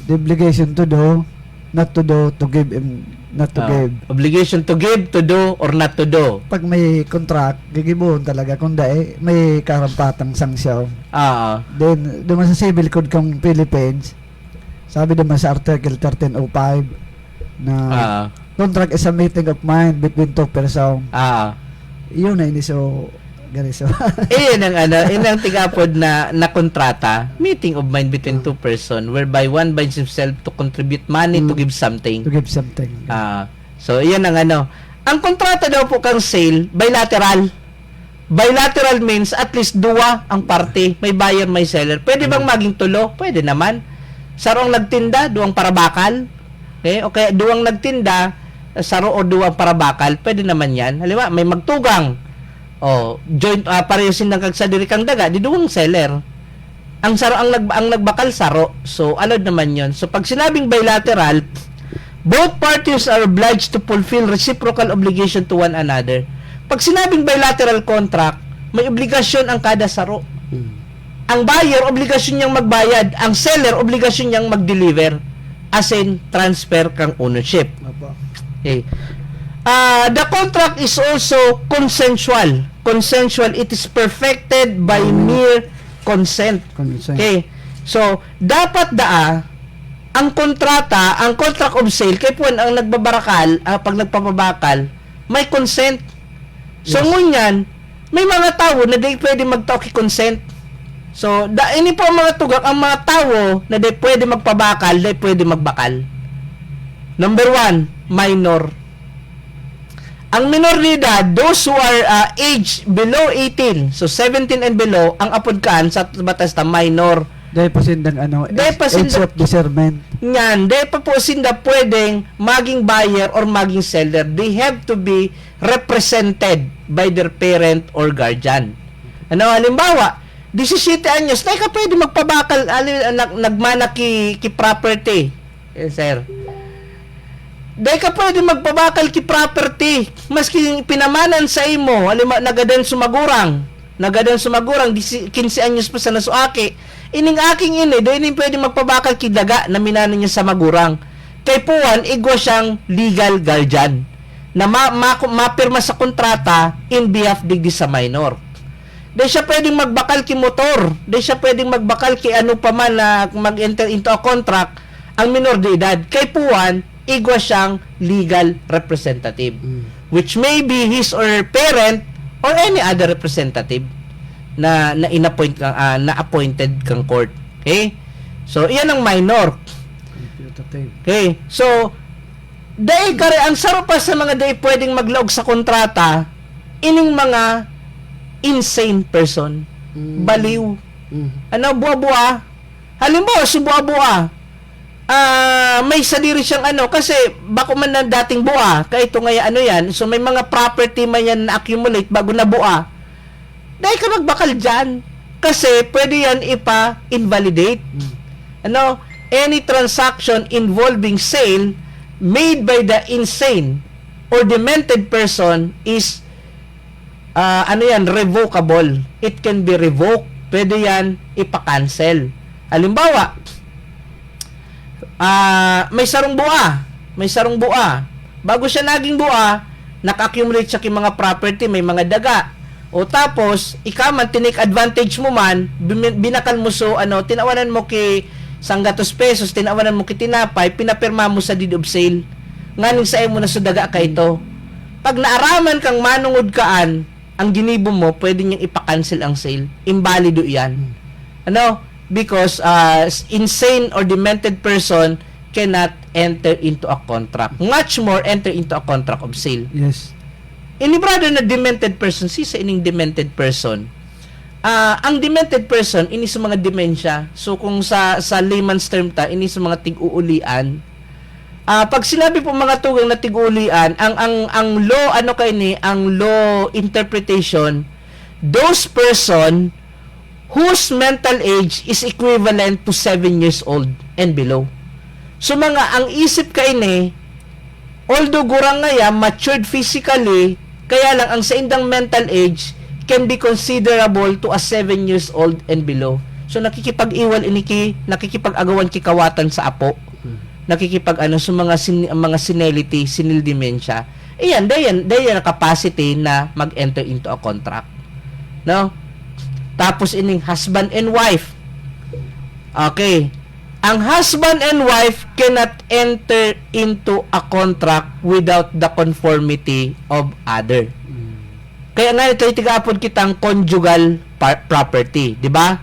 the obligation to do, not to do, to give and not to give. Obligation to give, to do, or not to do. Pag may contract, gigibuhon talaga kung dahil may karampatang sanksyon. Then, duman sa Civil Code ng Philippines, sabi naman sa Article 1305 na contract is a meeting of mind between two persons. Yun na ini so ganito. Iyan ang tigapod na kontrata, meeting of mind between two person whereby one binds himself to contribute money to give something. To give something. So iyan ang Ang kontrata daw po kang sale, bilateral. Bilateral means at least dua ang party, may buyer, may seller. Pwede bang maging tulo? Pwede naman. Sarong nagtinda, duwang parabakal. O kaya duwang nagtinda, saro o duwang parabakal, pwede naman yan. Halimbawa, may magtugang. Joint, pareho sinang kagsadiri kang daga, di duwang seller. Ang saro, ang nagbakal, saro. So, allowed naman yon. So, pag sinabing bilateral, both parties are obliged to fulfill reciprocal obligation to one another. Pag sinabing bilateral contract, may obligasyon ang kada saro. Ang buyer, obligasyon niyang magbayad. Ang seller, obligasyon niyang mag-deliver. As in, transfer kang ownership. Okay. The contract is also consensual. Consensual, it is perfected by mere consent. Okay. So, dapat ang kontrata, ang contract of sale, kaya po ang nagbabarakal, pag nagpapabakal, may consent. So, ngunyan, may mga tao na di pwede magtao-consent. So, ini po ang mga tugak, ang mga tao na di pwede magpabakal, di pwede magbakal. Number 1, minor. Ang minor de edad, those who are age below 18, so 17 and below, ang apodkaan sa batas na minor. Dahil pa sindang age of discernment. Yan, dahil pa po sinda pwedeng maging buyer or maging seller. They have to be represented by their parent or guardian. Halimbawa, 17 anyos, na ka pwede magpabakal, nagmana ki property. Yes, sir. Dahil ka pwede magpabakal ki property, maski pinamanan sa imo, nagadan sumagurang, 15 anyos pa sa nasuaki, ining aking dahil pwede magpabakal ki daga na minanan niya sa magurang. Kay puwan, igwa siyang legal guardian, na mapirma sa kontrata in behalf digdi sa minor. Dahil siya pwedeng magbakal ki motor. Dahil siya pwedeng magbakal ki ano pa man na mag-enter into a contract ang minor de edad. Kay puwan, igwa siyang legal representative. Which may be his or her parent or any other representative na in-appoint kang, na appointed kang court. Okay? So, iyan ang minor. Okay? So, dahil kare ang saro pa sa mga dahil pwedeng maglaog sa kontrata, ining mga insane person. Baliw. Buwa-buwa. Halimbawa, buwa-buwa. May sadiri siyang kasi bako man na dating buwa, kaya ito ngayon yan, so may mga property man yan na accumulate bago na buwa. Dahil ka magbakal dyan. Kasi pwede yan ipa-invalidate. Any transaction involving sale made by the insane or demented person is revocable. It can be revoked. Pwede yan ipa-cancel. Halimbawa, may sarong buwa. Bago siya naging buwa, naka-accumulate siya mga property, may mga daga. O tapos, ikaman, tinake advantage mo man, binakal mo tinawanan mo ki sanggatos pesos, tinawanan mo ki tinapay, pinapirma mo sa deed of sale. Nganing sa mo na daga ka ito. Pag naaraman kang manungod kaan, ang ginibo mo, pwede niyang ipa-cancel ang sale. Invalido yan. Because insane or demented person cannot enter into a contract. Much more enter into a contract of sale. Yes. Ini brother na demented person, sa ining demented person. Ang demented person, ini sa mga demensya. So kung sa layman's term ini sa mga tig-uulian, Pag sinabi po mga tugang na tigulian, ang law ano kay ni, ang law interpretation, those person whose mental age is equivalent to 7 years old and below. So mga ang isip kay ni, although gurang ngaya matured physically, kaya lang ang sa indang mental age can be considerable to a 7 years old and below. So nakikipag-iwal iniki, nakikipag-agawan kikawatan sa apo. Nakikipag ano sa mga senility, senile dementia. Iyan, dayan capacity na mag-enter into a contract. No? Tapos ining husband and wife. Okay. Ang husband and wife cannot enter into a contract without the conformity of other. Kaya nga ito itigapon kitang conjugal property, di ba?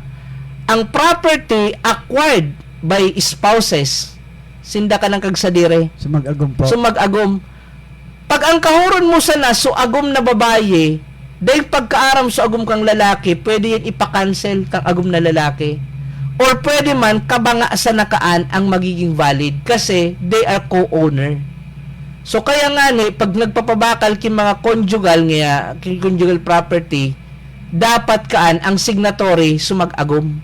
Ang property acquired by spouses, sinda ka ng kagsadire. Sumag-agom po. Sumag-agom. Pag ang kahuron mo sana so agom na babae, dahil pagkaaram sa agom kang lalaki, pwede yan ipakancel kang agom na lalaki. Or pwede man kabanga sa nakaan ang magiging valid kasi they are co-owner. So kaya nga ni pag nagpapabakal kin mga conjugal conjugal property, dapat kaan ang signatory sumag-agom.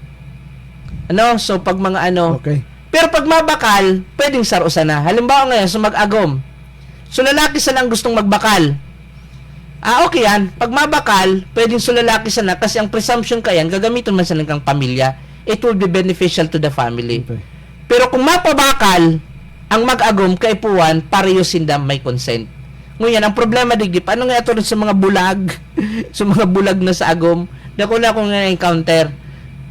Ano? So pag mga ano, Okay. pero pag mabakal, pwedeng sarusa na. Halimbawa ngayon, sumag-agom. So lalaki sa lang gustong magbakal. Okay yan. Pag mabakal, pwedeng sulalaki sana kasi ang presumption kayan, gagamitin man sa kang pamilya. It will be beneficial to the family. Okay. Pero kung mapabakal, ang mag-agom kay puwan, pareho sinda may consent. Ngayon, ang problema digdip, ano nga ito sa mga bulag? sa mga bulag na sa agom? Dako na akong na-encounter.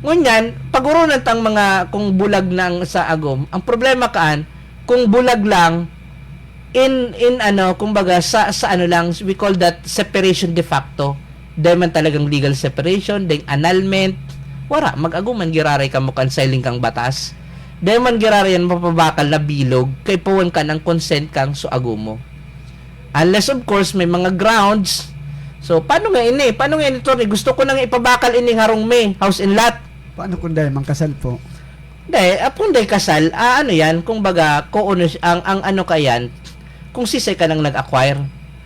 Ngunyan, pagurunan tang mga kung bulag nang sa agom, ang problema kaan, kung bulag lang, in ano, kumbaga, sa ano lang, we call that separation de facto. Dahil man talagang legal separation, dahil annulment, wala, mag-aguman, giraray ka mo canceling kang batas. Dahil man giraray yan, mapabakal na bilog, kay puwan ka ng consent kang so agumo. Unless, of course, may mga grounds. So, paano nga ini? Paano nga ito? Gusto ko nang ipabakal ini harong may house and lot. Paano kung dahil mangkasal po? Hindi, kung dahil kasal, ano yan, kung baga, ang ano ka yan, kung sisay ka nang nag-acquire.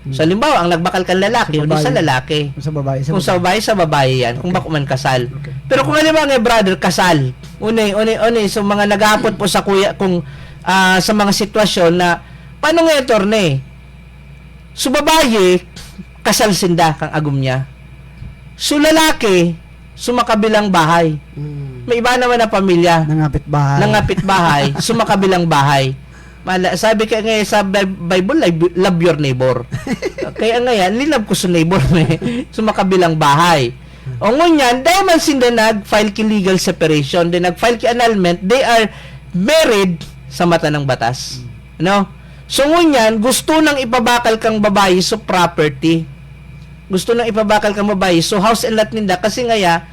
So, halimbawa, ang nagbakal kang lalaki, Sa o di sa babae. lalaki. Kung sa babae, Kung sa babae, sa babae yan. Kung bako man kasal. Okay. Pero kung halimbawa nga, brother, kasal. Unay, so mga nag-aapot po sa kuya, kung sa mga sitwasyon na, paano nga ito, Orne? So, babae, kasal sinda kang agum niya. So, lalaki, sumakabilang bahay. May iba naman na pamilya. Nangapit bahay. Nangapit bahay, sumakabilang bahay. Sabi kaya ngayon sa Bible, love your neighbor. Kaya ngayon, lilab ko sa neighbor sumakabilang bahay. O ngunyan, dahil man sinda nag-file ki legal separation, then nag-file ki annulment, they are married sa mata ng batas. No? So ngunyan, gusto nang ipabakal kang babae so property. Gusto nang ipabakal kang babae so house and lot ninda kasi ngaya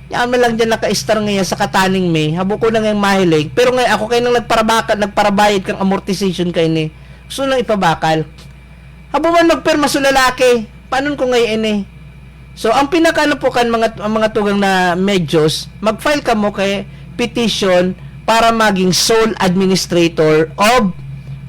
yan man lang dyan naka-star ngayon sa kataning may habo ko na ngayong mahilig pero ngayon ako kayo nang nagparabayad kang amortization kayo ni gusto nang ipabakal habo man magperma sa lalaki paano ko ngayon so ang pinakano po kan mga tugang na medyos mag-file ka mo kay petition para maging sole administrator of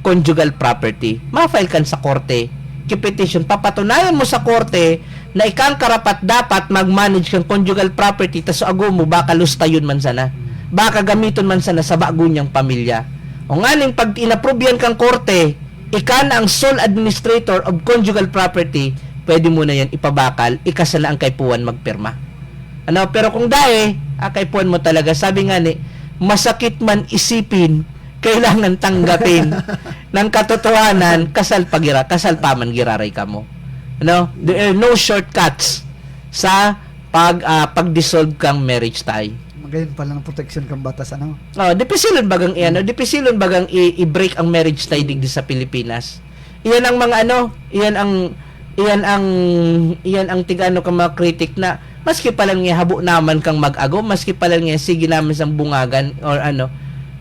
conjugal property ma-file kan sa korte petition, papatunayan mo sa korte na ikang karapat dapat mag-manage kang conjugal property tas ago mo baka lustayon man sana baka gamiton man sana sa bago niyang pamilya o nganing pag inapprobyan kang korte ikan ang sole administrator of conjugal property pwede mo na yan ipabakal ikasala ang kaypuan magpirma ano pero kung kaypuan mo talaga sabi nga ni masakit man isipin kailangan tanggapin ng katotohanan kasal pa man giraray ka mo. Ano? There are no shortcuts sa pag-dissolve kang marriage tie. Magayon pala ng protection kang batas, ano? Dipisilon bagang dipisilon bagang i-break ang marriage tie digdi sa Pilipinas. Iyan ang mga iyan ang tigano ka mga critic na maski pa lang nga habo naman kang mag-ago, maski pa lang nga sige naman sang bungagan or ano,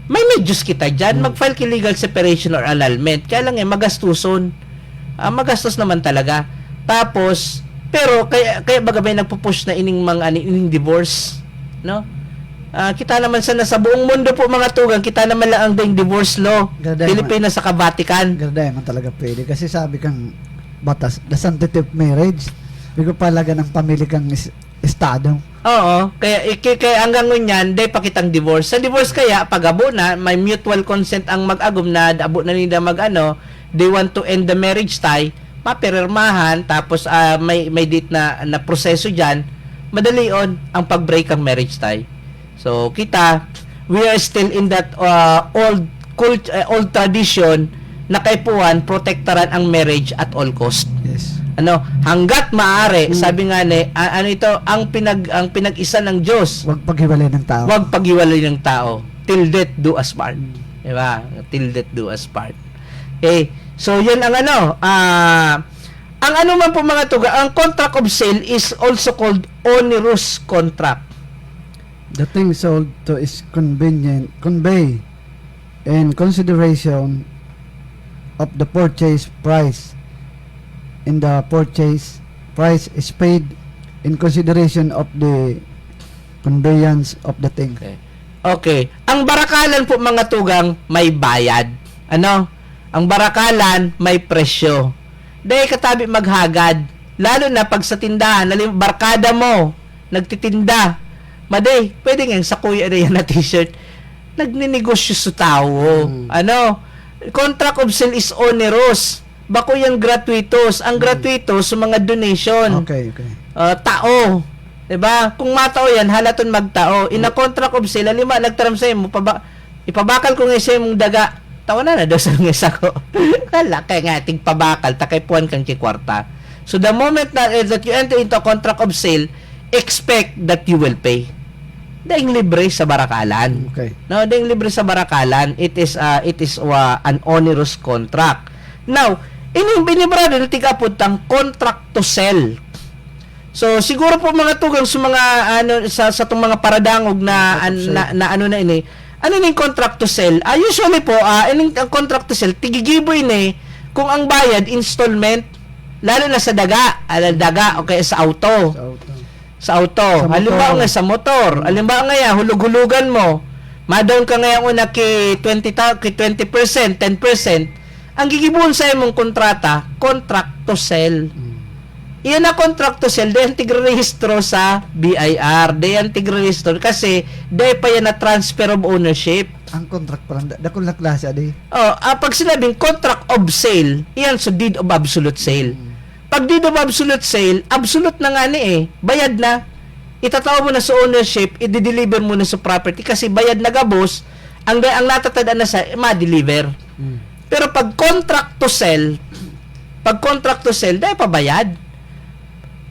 may medyos kita dyan, mag-file ki legal separation or annulment. Kaya lang magastuson. Magastos naman talaga. Tapos, pero kaya baga may nagpo-push na ining divorce, no? Kita naman sa buong mundo po mga tugang, kita naman lang ang ding divorce law. Ganda, Pilipinas sa Vatican. Ganda man talaga pwede. Kasi sabi kang batas, the sanctity of marriage, bigo palaga ng pamilya kang estado. Oo, kaya hanggang ngunyan, day pa kitang divorce. Sa divorce kaya, pag abo na, may mutual consent ang mag-agom na, abo na nila they want to end the marriage tie, mapirmahan, tapos may date na proseso dyan, madali on ang pag-break ang marriage tie. So, we are still in that old tradition na kaipuan, protektaran ang marriage at all cost. Yes. Hanggat maaari, sabi nga ni, ang pinag-isa ng Diyos. Huwag paghiwalay ng tao. Huwag paghiwalay ng tao. Till death do us part. Diba? Till death do us part. So yan ang ang man po mga tuga, ang contract of sale is also called onerous contract. The thing sold to is convey and consideration of the purchase price, and the purchase price is paid in consideration of the conveyance of the thing. Okay. Ang barakalan po mga tugang may bayad. Ang barakalan may presyo. Dahil katabi maghagad. Lalo na pag sa tindahan, barkada mo, nagtitinda. Maday, pwede nga sa kuya na t-shirt, nagninegosyo sa tao. Contract of sale is onerous. Bako yung gratuitous. Ang gratuitous sa mga donation. Okay. Tao. Diba? Kung matao yan, halaton magtao. In a contract of sale, nagtaram sa'yo mo, ipabakal ko nga sa'yo mong daga. Tawa na daw sa ngisa ko. Kala, kaya nga ating pabakal, takay puwan kang kikwarta. So, the moment that you enter into a contract of sale, expect that you will pay. Daing libre sa barakalan. Okay. No, daing libre sa barakalan, it is an onerous contract. Now, binibra din tigapod tang contract to sell. So siguro po mga tugang sa mga sa tong mga paradangog na ini. Ano ning contract to sell? Usually po ang contract to sell tigigiboy ni kung ang bayad installment lalo na sa daga o kaya sa auto. Sa halimbawa nga sa motor, halimbawa nga hulug-hulugan mo. Madown ka ngayon una ki 20%, 10%. Ang gigibuon sa imong kontrata, contract to sell. Iyan na contract to sell, dayan tigrehistro sa BIR. Dayan tigrehistro kasi dayan pa yan na transfer of ownership. Ang contract pa lang, dakon na klase adi. Pag sinabing contract of sale, iyan so deed of absolute sale. Pag deed of absolute sale, absolute na nga ni bayad na. Itatawa mo na sa ownership, i-deliver mo na sa property kasi bayad na gabos, ang natatadaan na sa ma-deliver. Pero pag contract to sell, dahil pa bayad.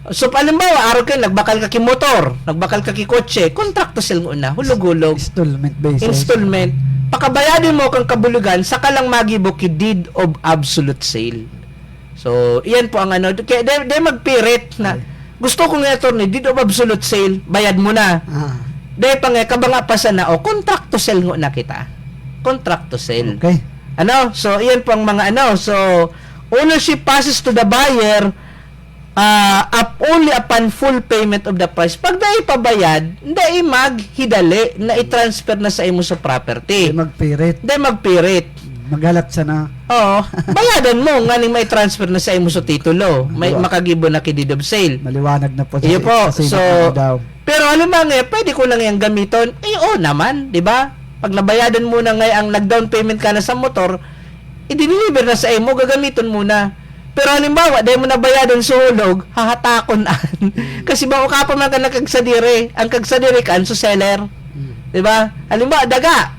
So, halimbawa, araw kayo, nagbakal ka ki motor, nagbakal ka ki kotse, contract to sell mo na, hulog-hulog. Installment basis. Installment. Pakabayadin mo kang kabulugan, saka lang magibo ki deed of absolute sale. So, iyan po ang kaya de magpirit na, gusto ko nga ito ni deed of absolute sale, bayad mo na. Dahil pa nga, kabanga pa sana, contract to sell na kita. Contract to sell. Okay. So, iyan po ang mga so, ownership passes to the buyer only upon full payment of the price. Pag dahil pabayad, dahil maghidali na i-transfer na sa imo sa property. Dahil magpirit. Maghalat sa na. Oo. Bayadan mo, nga may transfer na sa imo sa titulo. May makagibo na deed of sale. Maliwanag na po. Iyo po. So, pero alam mo nga, pwede ko lang yung gamiton. Naman, di ba? Pag nabayadan mo na nga ang nag-down payment ka na sa motor, i-deliver na sa imo, gagamiton muna. Pero halimbawa, dahil mo nabayadan sa hulog, hahatakon kasi bako ka pa man ka nakagsadiri. Ang kagsadiri ka, so seller. Diba? Halimbawa, daga.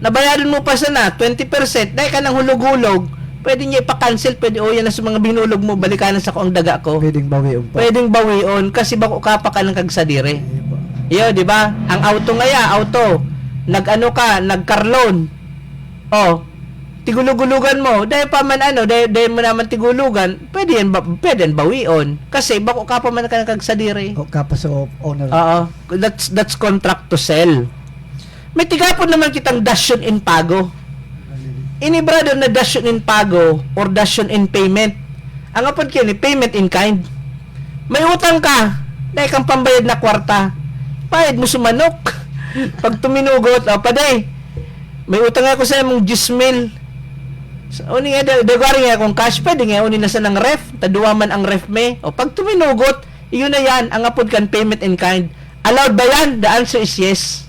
Nabayadan mo pa sana, 20%. Dahil ka ng hulog-hulog, pwede niya ipa-cancel. Pwede, yan na sa mga binulog mo, balikan na sa ko ang daga ko. Pwedeng bawion pa. Pwedeng bawion, kasi bako ka pa ng kagsadiri. Iyo, diba? Ang auto nag-ano ka, nag-carloan. Tigulugulugan mo, dahil pa man dahil mo naman tigulugan, pwede yan bawion. Kasi bako ka pa man ka kagsadiri. Ka pa sa owner. That's contract to sell. May tigapon naman kitang dasyon in pago. Brother na dasyon in pago or dasyon in payment. Ang apod kini payment in kind. May utang ka, dahil kang pambayad na kwarta. Bayad mo sumanok. Pag tuminugot, paday, may utang ako sa mong 10,000. So, uni nga, dagwari nga akong cash, pwede nga, uni na sa ng ref, taduwa man ang ref me. O, pag tuminugot, iyon na yan, ang apod kan payment in kind. Allowed ba yan? The answer is yes.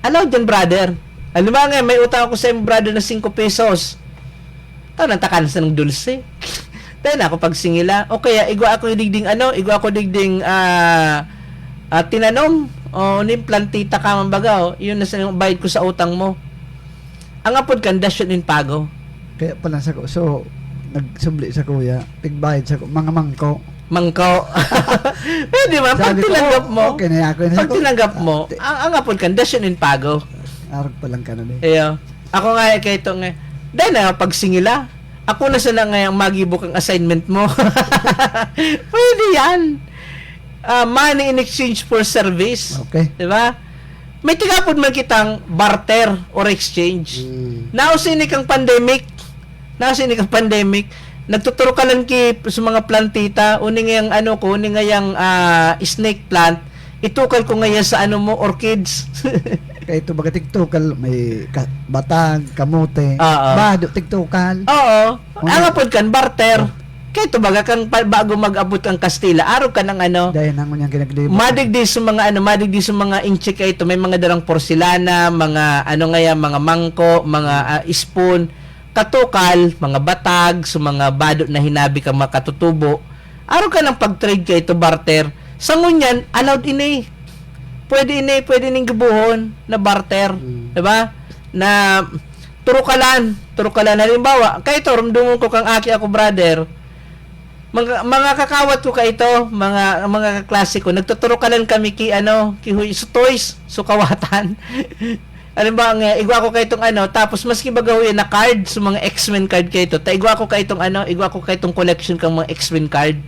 Allowed yan, brother. Alam mo nga, may utang ako sa yung brother na 5 pesos. Ito, natakan sa ng dulce. Dahil ako pag singila, o kaya, igwa ako digding, tinanom, o, ni plantita ka man baga, o, yun na sa bayad ko sa utang mo. Ang apod kan, dasyon in pago. Kaya pala sa ko. So, nagsubli sa kuya, tigbayad sa ko, mga mangko. Mangko. Pwede ba? Pag Sabi ko, tinanggap mo, okay na ako. pag tinanggap mo, ang apod kan, dasyon in pago. Arag pa lang ka na din. Iyo. Ako nga, kaya ito nga, dahil na, pag singila, ako na sana nga yung magibok ang assignment mo. Pwede yan. Money in exchange for service. Okay. Diba? May tigapod man kitang barter or exchange. Nausin kang pandemic. Nagtuturo ka lang sa mga plantita. Uni nga yung uni nga yung snake plant. Itukal ko ngayon sa orchids. Kaya ito baga tiktukal, may batag, kamote, Oo. bado, tiktukal. Oo. Ang apod kan, barter. Kaya ito baga kang bago mag-abot kang Kastila, araw ka ng Dahil nang unyang kinagdibo. madigdi sa mga inchi ka ito, may mga darang porselana, mga mga mangko, mga spoon, katukal, mga batag, sa mga bado na hinabi ka makatutubo. Araw ka ng pag-trade ka ito, barter. Sa ngunyan, allowed ini. Pwede ning gabuhon na barter, 'di ba? Na turukalan. Halimbawa, kay ito rumdumon ko kang aki ako brother. Mga kakawat ko ka ito, mga klasiko, nagtuturukalan kami ki su toys, su kawatan. Halimbawa nga, igwa ko kay itong tapos maski bagahuyan na card, sa mga X-Men card kay ito. Igwa ko kay itong collection kang mga X-Men card.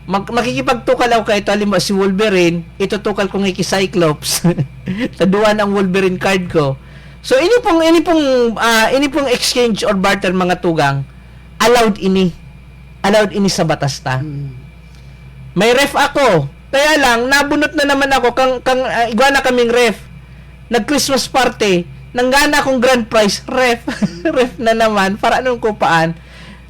Makikipagtukal ako kay ito, halimbawa si Wolverine, itutukal ko ng Cyclops. Taduan ang Wolverine card ko. So ini pong exchange or barter mga tugang, allowed ini sa batas ta. May ref ako. Kaya lang nabunot na naman ako igwa na kaming ref. Nag-Christmas party, nanggana akong grand prize, ref. Ref na naman para anong kupaan.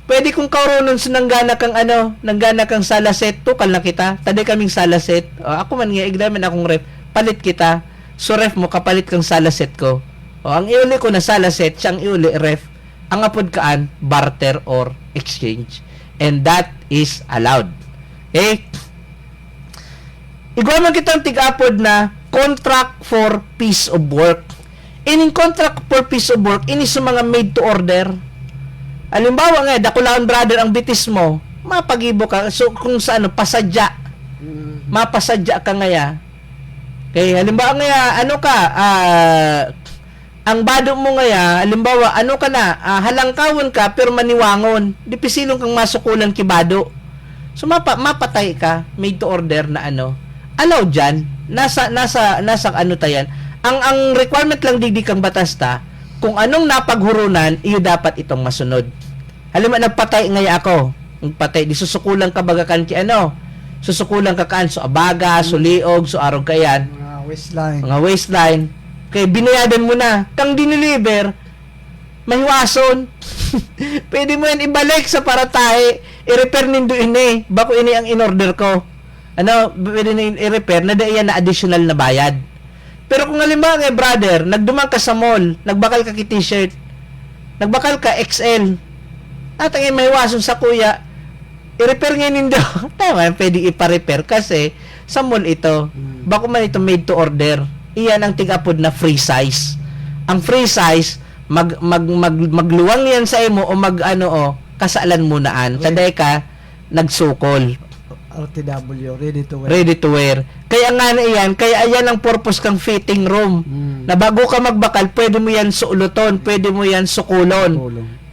Pwede kong kaurunon sa nanggana kang salaset, tukal na kita. Taday kaming salaset. Ako man nga, igdaman akong ref. Palit kita. So ref mo, kapalit kang salaset ko. Ang iuli ko na salaset, siyang iuli ref. Ang apod kaan, barter or exchange. And that is allowed. Okay? Igwa man kitang tig-apod na contract for piece of work. Ining contract for piece of work, ini sa mga made to order. Halimbawa nga, dakulaan brother ang bitis mo, mapagibo ka. So, kung sa pasadya. Mapasadya ka ngaya. Okay, halimbawa nga, ang bado mo ngaya, halimbawa, halangkawon ka, pero maniwangon. Di pisilong kang masukulan kibado. So, mapatay ka, made to order na Allowed dyan. Nasa tayan. Ang requirement lang digdi kang batas ta, kung anong napaghurunan, iyo dapat itong masunod. Halimbawa, nagpatay ngaya ako. Nagpatay, di susukulang ka baga kan ki susukulang ka kaan, so abaga, so liog, so arog kayan. Mga waistline. Kaya binayadan mo na. Kang diniliver, mahiwason. Pwede mo yan ibalik sa paratahe, i-repair nindo ini. Bako ini ang in-order ko. Pwede na i-repair, na yan na additional na bayad. Pero kung halimbawa brother, nagdumang ka sa mall, nagbakal ka ki t-shirt, nagbakal ka XL, at ang may wason sa kuya, i-repair ngayon nindo. Tama, pwede ipa-repair kasi sa mall ito, bako man ito made to order. Iyan ang tig-apod na free size. Ang free size, magluwang yan sa imo o kasalan mo naan. Taday ka, nagsukol. RTW, ready to wear. Ready to wear. Kaya nga na iyan, kaya ayan ang purpose kang fitting room. Na bago ka magbakal, pwede mo yan suuluton, pwede mo yan sukulon.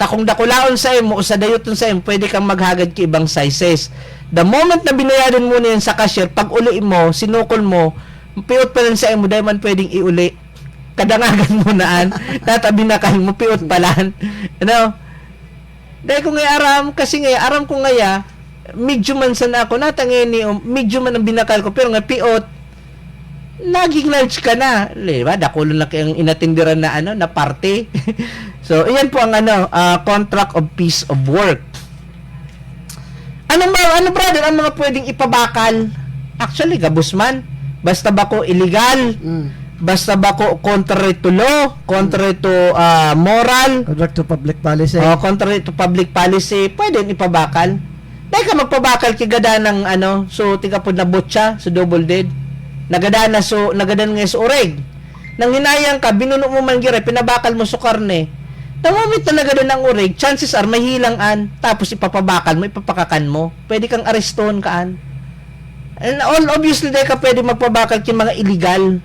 Takong dakulaon sa imo o sa dayoton sa imo, pwede kang maghagad ki ibang sizes. The moment na binayaran mo na yan sa cashier, pag uli mo, sinukol mo, piot pa lang sa imo, dahil man pwedeng iuli. Kadangagan mo naan, tatabi na kayo mo, piot pa lang. Dahil ko nga aram, kasi nga aram ko nga medyo man sana ako natangin ni medyo man ang binakal ko pero nga piot naging large ka na. Di ba? Dakulo na kayong inatindiran na na party. So, iyan po ang contract of piece of work. Ano brother, ang mga pwedeng ipabakal? Actually, gabusman. Basta ba ko illegal? Basta ba ko contrary to law? Contrary to moral? Contract to public policy. Contrary to public policy, pwede ipabakal. Dahil ka magpabakal kigada ng so tiga po na butya, so double dead. Nagadan nga sa oreg. Nang hinayang ka, binuno mo man gira, pinabakal mo sa karne. The moment na nagadan ng oreg, chances are mahilangan, tapos ipapabakal mo, ipapakakan mo. Pwede kang arestoon kaan. And obviously, dahil ka pwede magpabakal kin mga illegal.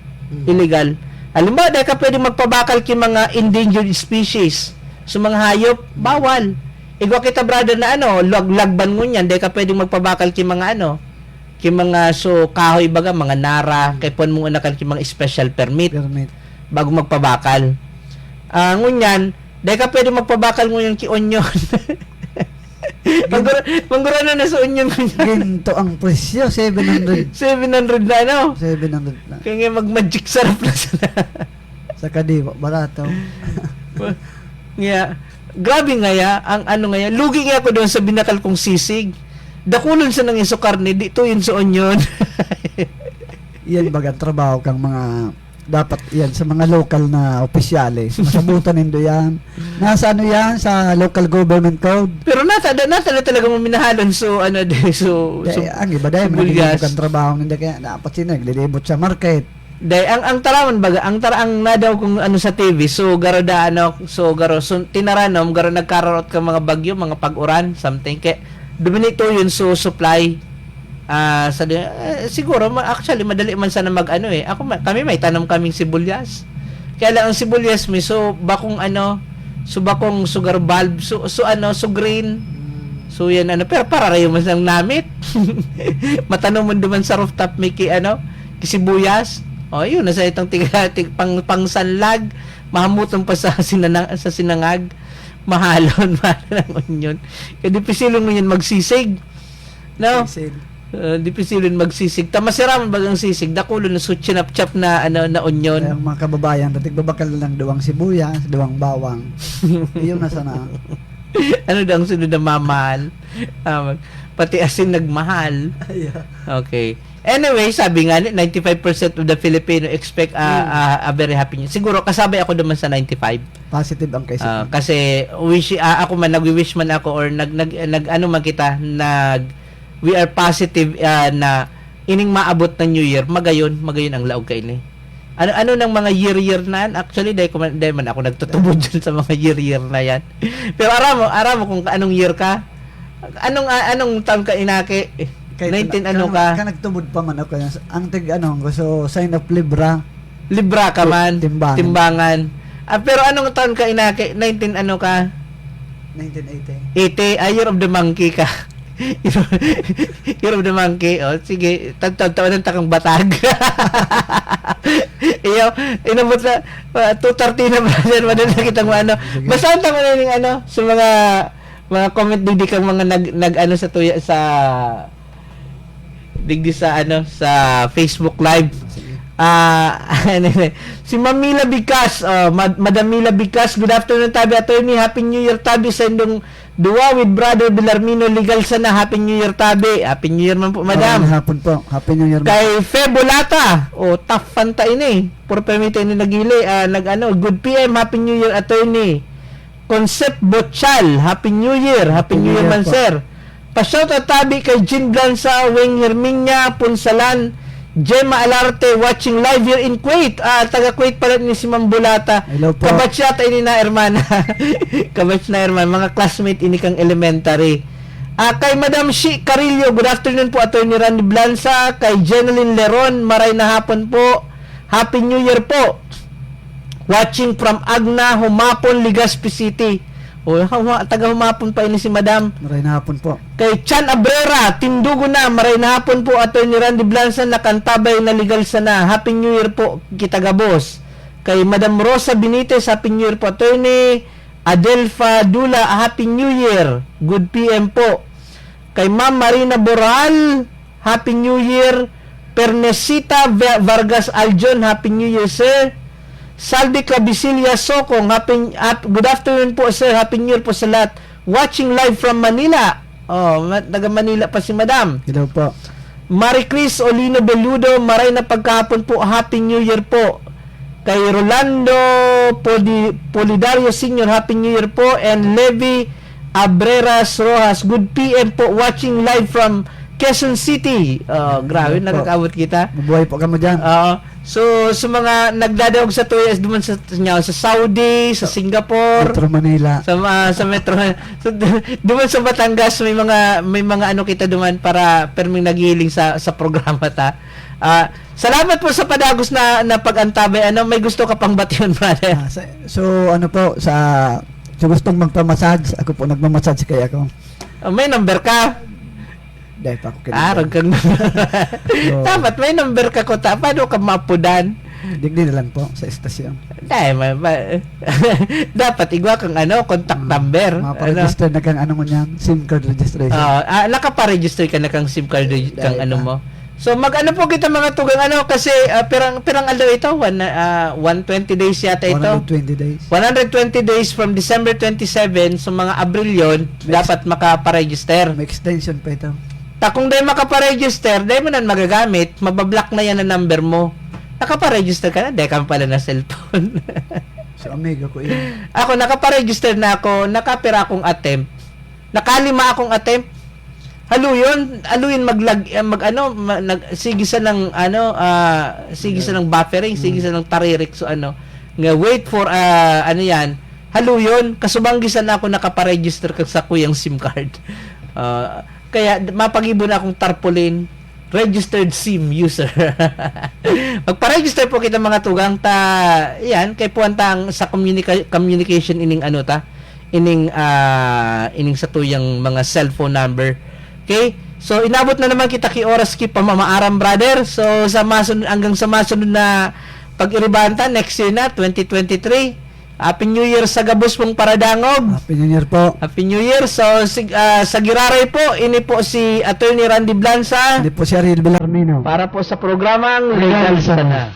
Halimbawa, dahil ka pwede magpabakal kin mga endangered species. So, mga hayop, bawal. Igwa kita brother na lagban mo niyan, dahil ka pwedeng magpabakal ki mga ki mga so kahoy baga, mga nara, kay pon mo una kan ki mga special permit bago magpabakal. Ngunyan, dahil ka pwedeng magpabakal ngunyan ki onion. Manggura na sa onion ngunyan. Ginto ang presyo, 700. 700 na 700 na. Kaya nga mag-magic sarap na sana. Sa kadiwa, barato. Yeah. Grabe nga ang lugi nga ako doon sa binakal kong sisig. Dakulon sa nang iso karne, dito yun sa onion. Yan bagang trabaho kang mga, dapat yan, sa mga local na opisyales. Masabutan nindo yan. Nasa yan, sa local government code. Pero nata talaga mo minahalon so Ang iba dahil, managiging kang trabaho nila, kaya dapat sila naglilibot sa market. Day ang taraman baga ang na daw kung sa TV so garo tinaranom garo nagkararot ka mga bagyo mga pag-uran something kay duminito yun so supply siguro actually madali man sana kami may tanong kaming sibuyas kaya lang ang sibuyas mi so bakong sugar bulb so green so yan pero para rayo man lang namit matanong mo duman sa rooftop may kisibuyas. Yun, nasa itong pangsanlag, mahamutan pa sa sinangag, mahalon ng onion. Kaya di pisilon mo yun magsisig. No? Di pisilon magsisig. Tamasiraman bagang sisig, dakulo na sutchinap-chap na onion. Kaya mga kababayan, dating babakal lang duwang sibuyas, duwang bawang. Iyon na sana. Ano daw ang sunod na mamahal? Pati asin nagmahal. Okay. Anyway, sabi nga 95% of the Filipino expect a very happy new. Siguro kasabay ako naman sa 95. Positive ang kaisipan. Kasi ako man nagwi-wish man ako or we are positive na ining maabot ng New Year, magayon ang laog kaini. Ano ng mga year na yan? Actually, dahil man ako nagtutubod dyan sa mga year na yan. Pero aramo kung anong year ka. Anong taon ka inake? 19 ka? Nagtubod pa man ako. Ang so sign of Libra. Libra ka man. Timbangan. Pero anong taon ka inake? 19 ka? 1980. 80? Year of the Monkey ka. Year of the Monkey. Sige. Taon ng takang batag. Inabot na 2:30 na brother. Madali na kitang Basta ang tango na sa mga comment digdi kang mga nag sa tuya sa digdi sa Facebook Live. Si Mamila Bikas, Madam Mila Bikas, good afternoon tabi attorney, Happy New Year tabi sa indong duwa with brother Belarmino legal sana, Happy New Year tabi. Happy New Year man po madam. Hapon po, Happy New Year. Kay Febolata, tough fanta ini. Puro permite ni nagili, good PM, Happy New Year attorney. Concept Bochal, Happy New Year man sir. Pa-shout out tabi kay Jean Blanza, Wing Herminia, Punsalan, Gemma Alarte, watching live here in Kuwait. Taga Kuwait pala ni si Ma'am Bulata. Hello po. Kabatch yata ini na hermana. Kabatch na hermana, mga classmate ini kang elementary. Kay Madam Shi Carillo, good afternoon po Attorney Randy Blanza. Kay Jeneline Leron, maray na hapon po. Happy New Year po. Watching from Agna, Humapon, Legazpi City. Taga Humapon pa ini si Madam. Maray na hapon po. Kay Chan Abrera, Tindugo na, maray na hapon po Attorney Randy Blanza, nakantabay na legal sana. Happy New Year po, kitagabos. Kay Madam Rosa Benitez, Happy New Year po Attorney. Adelfa Dula, Happy New Year. Good PM po. Kay Ma'am Marina Boral, Happy New Year. Pernesita Vargas Aljon, Happy New Year, sir. Saldi Cabisilia Sokong, good afternoon po, sir. Happy New Year po sa lahat. Watching live from Manila. Oh, taga Manila pa si Madam. Hello po. Marie Chris Olino Beludo, maray na pagkahapon po. Happy New Year po. Kay Rolando Polidario Sr., Happy New Year po. And Levi Abreras Rojas, good PM po. Watching live from Quezon City. Grabe, nakakaabot kita. Mabuhay po kamo dyan. So, sa mga nagdadaog sa tuyas duman sa Saudi, sa Singapore, Metro Manila. sa Metro, so, duman sa Batangas, may mga ano kita duman para perming naghiling sa programa ta. Salamat po sa padagos na pag-antabay. May gusto ka pang batiyon, brother? So ano po, sa gustong magpamassage, ako po nagmamassage kaya ako. May number ka? Dahil pa ako Rag kang dapat may number ka ko ta. Paano ka mapudan? Digdi na lang po sa estasyon. Dapat igwa kang contact number. Mapa-register na kang mo niyan, SIM card registration. Nakapa-register ka na kang SIM card kang mo. So mag po kita mga tugang kasi pirang ito 120 days yata ito. 120 days. 120 days from December 27, so mga Abril yon, dapat makapa-register. May extension pa ito. Kung dahil makapa-register, dahil mo na magagamit, mabablock na yan ang number mo. Nakapa-register ka na, dahil ka pala na cellphone. So, amiga ko yun. Ako, nakapa-register na ako, nakapira akong attempt. Nakalima akong attempt. Haluyon sigisa ng sigisa ng buffering, sigisa ng taririk, so nga wait for yan. Haluyon, kasubanggisan na ako nakapa-register sa kuyang SIM card. Kaya mapag-ibon akong tarpaulin, registered SIM user. Magpa-register po kita mga tugang yan kay puwantang sa communication ining ining sa tuyang mga cellphone number. Okay? So inabot na naman kita ki oras ki pamamaaram, brother. So hanggang sa masunod na pag-iribanta next year na 2023. Happy New Year sa gabos mong paradangog. Happy New Year po. Happy New Year. So, sa Giraray po, ini po si Attorney Randy Blanza. Hindi po si Ariel Belarmino. Para po sa programang Legal Sana.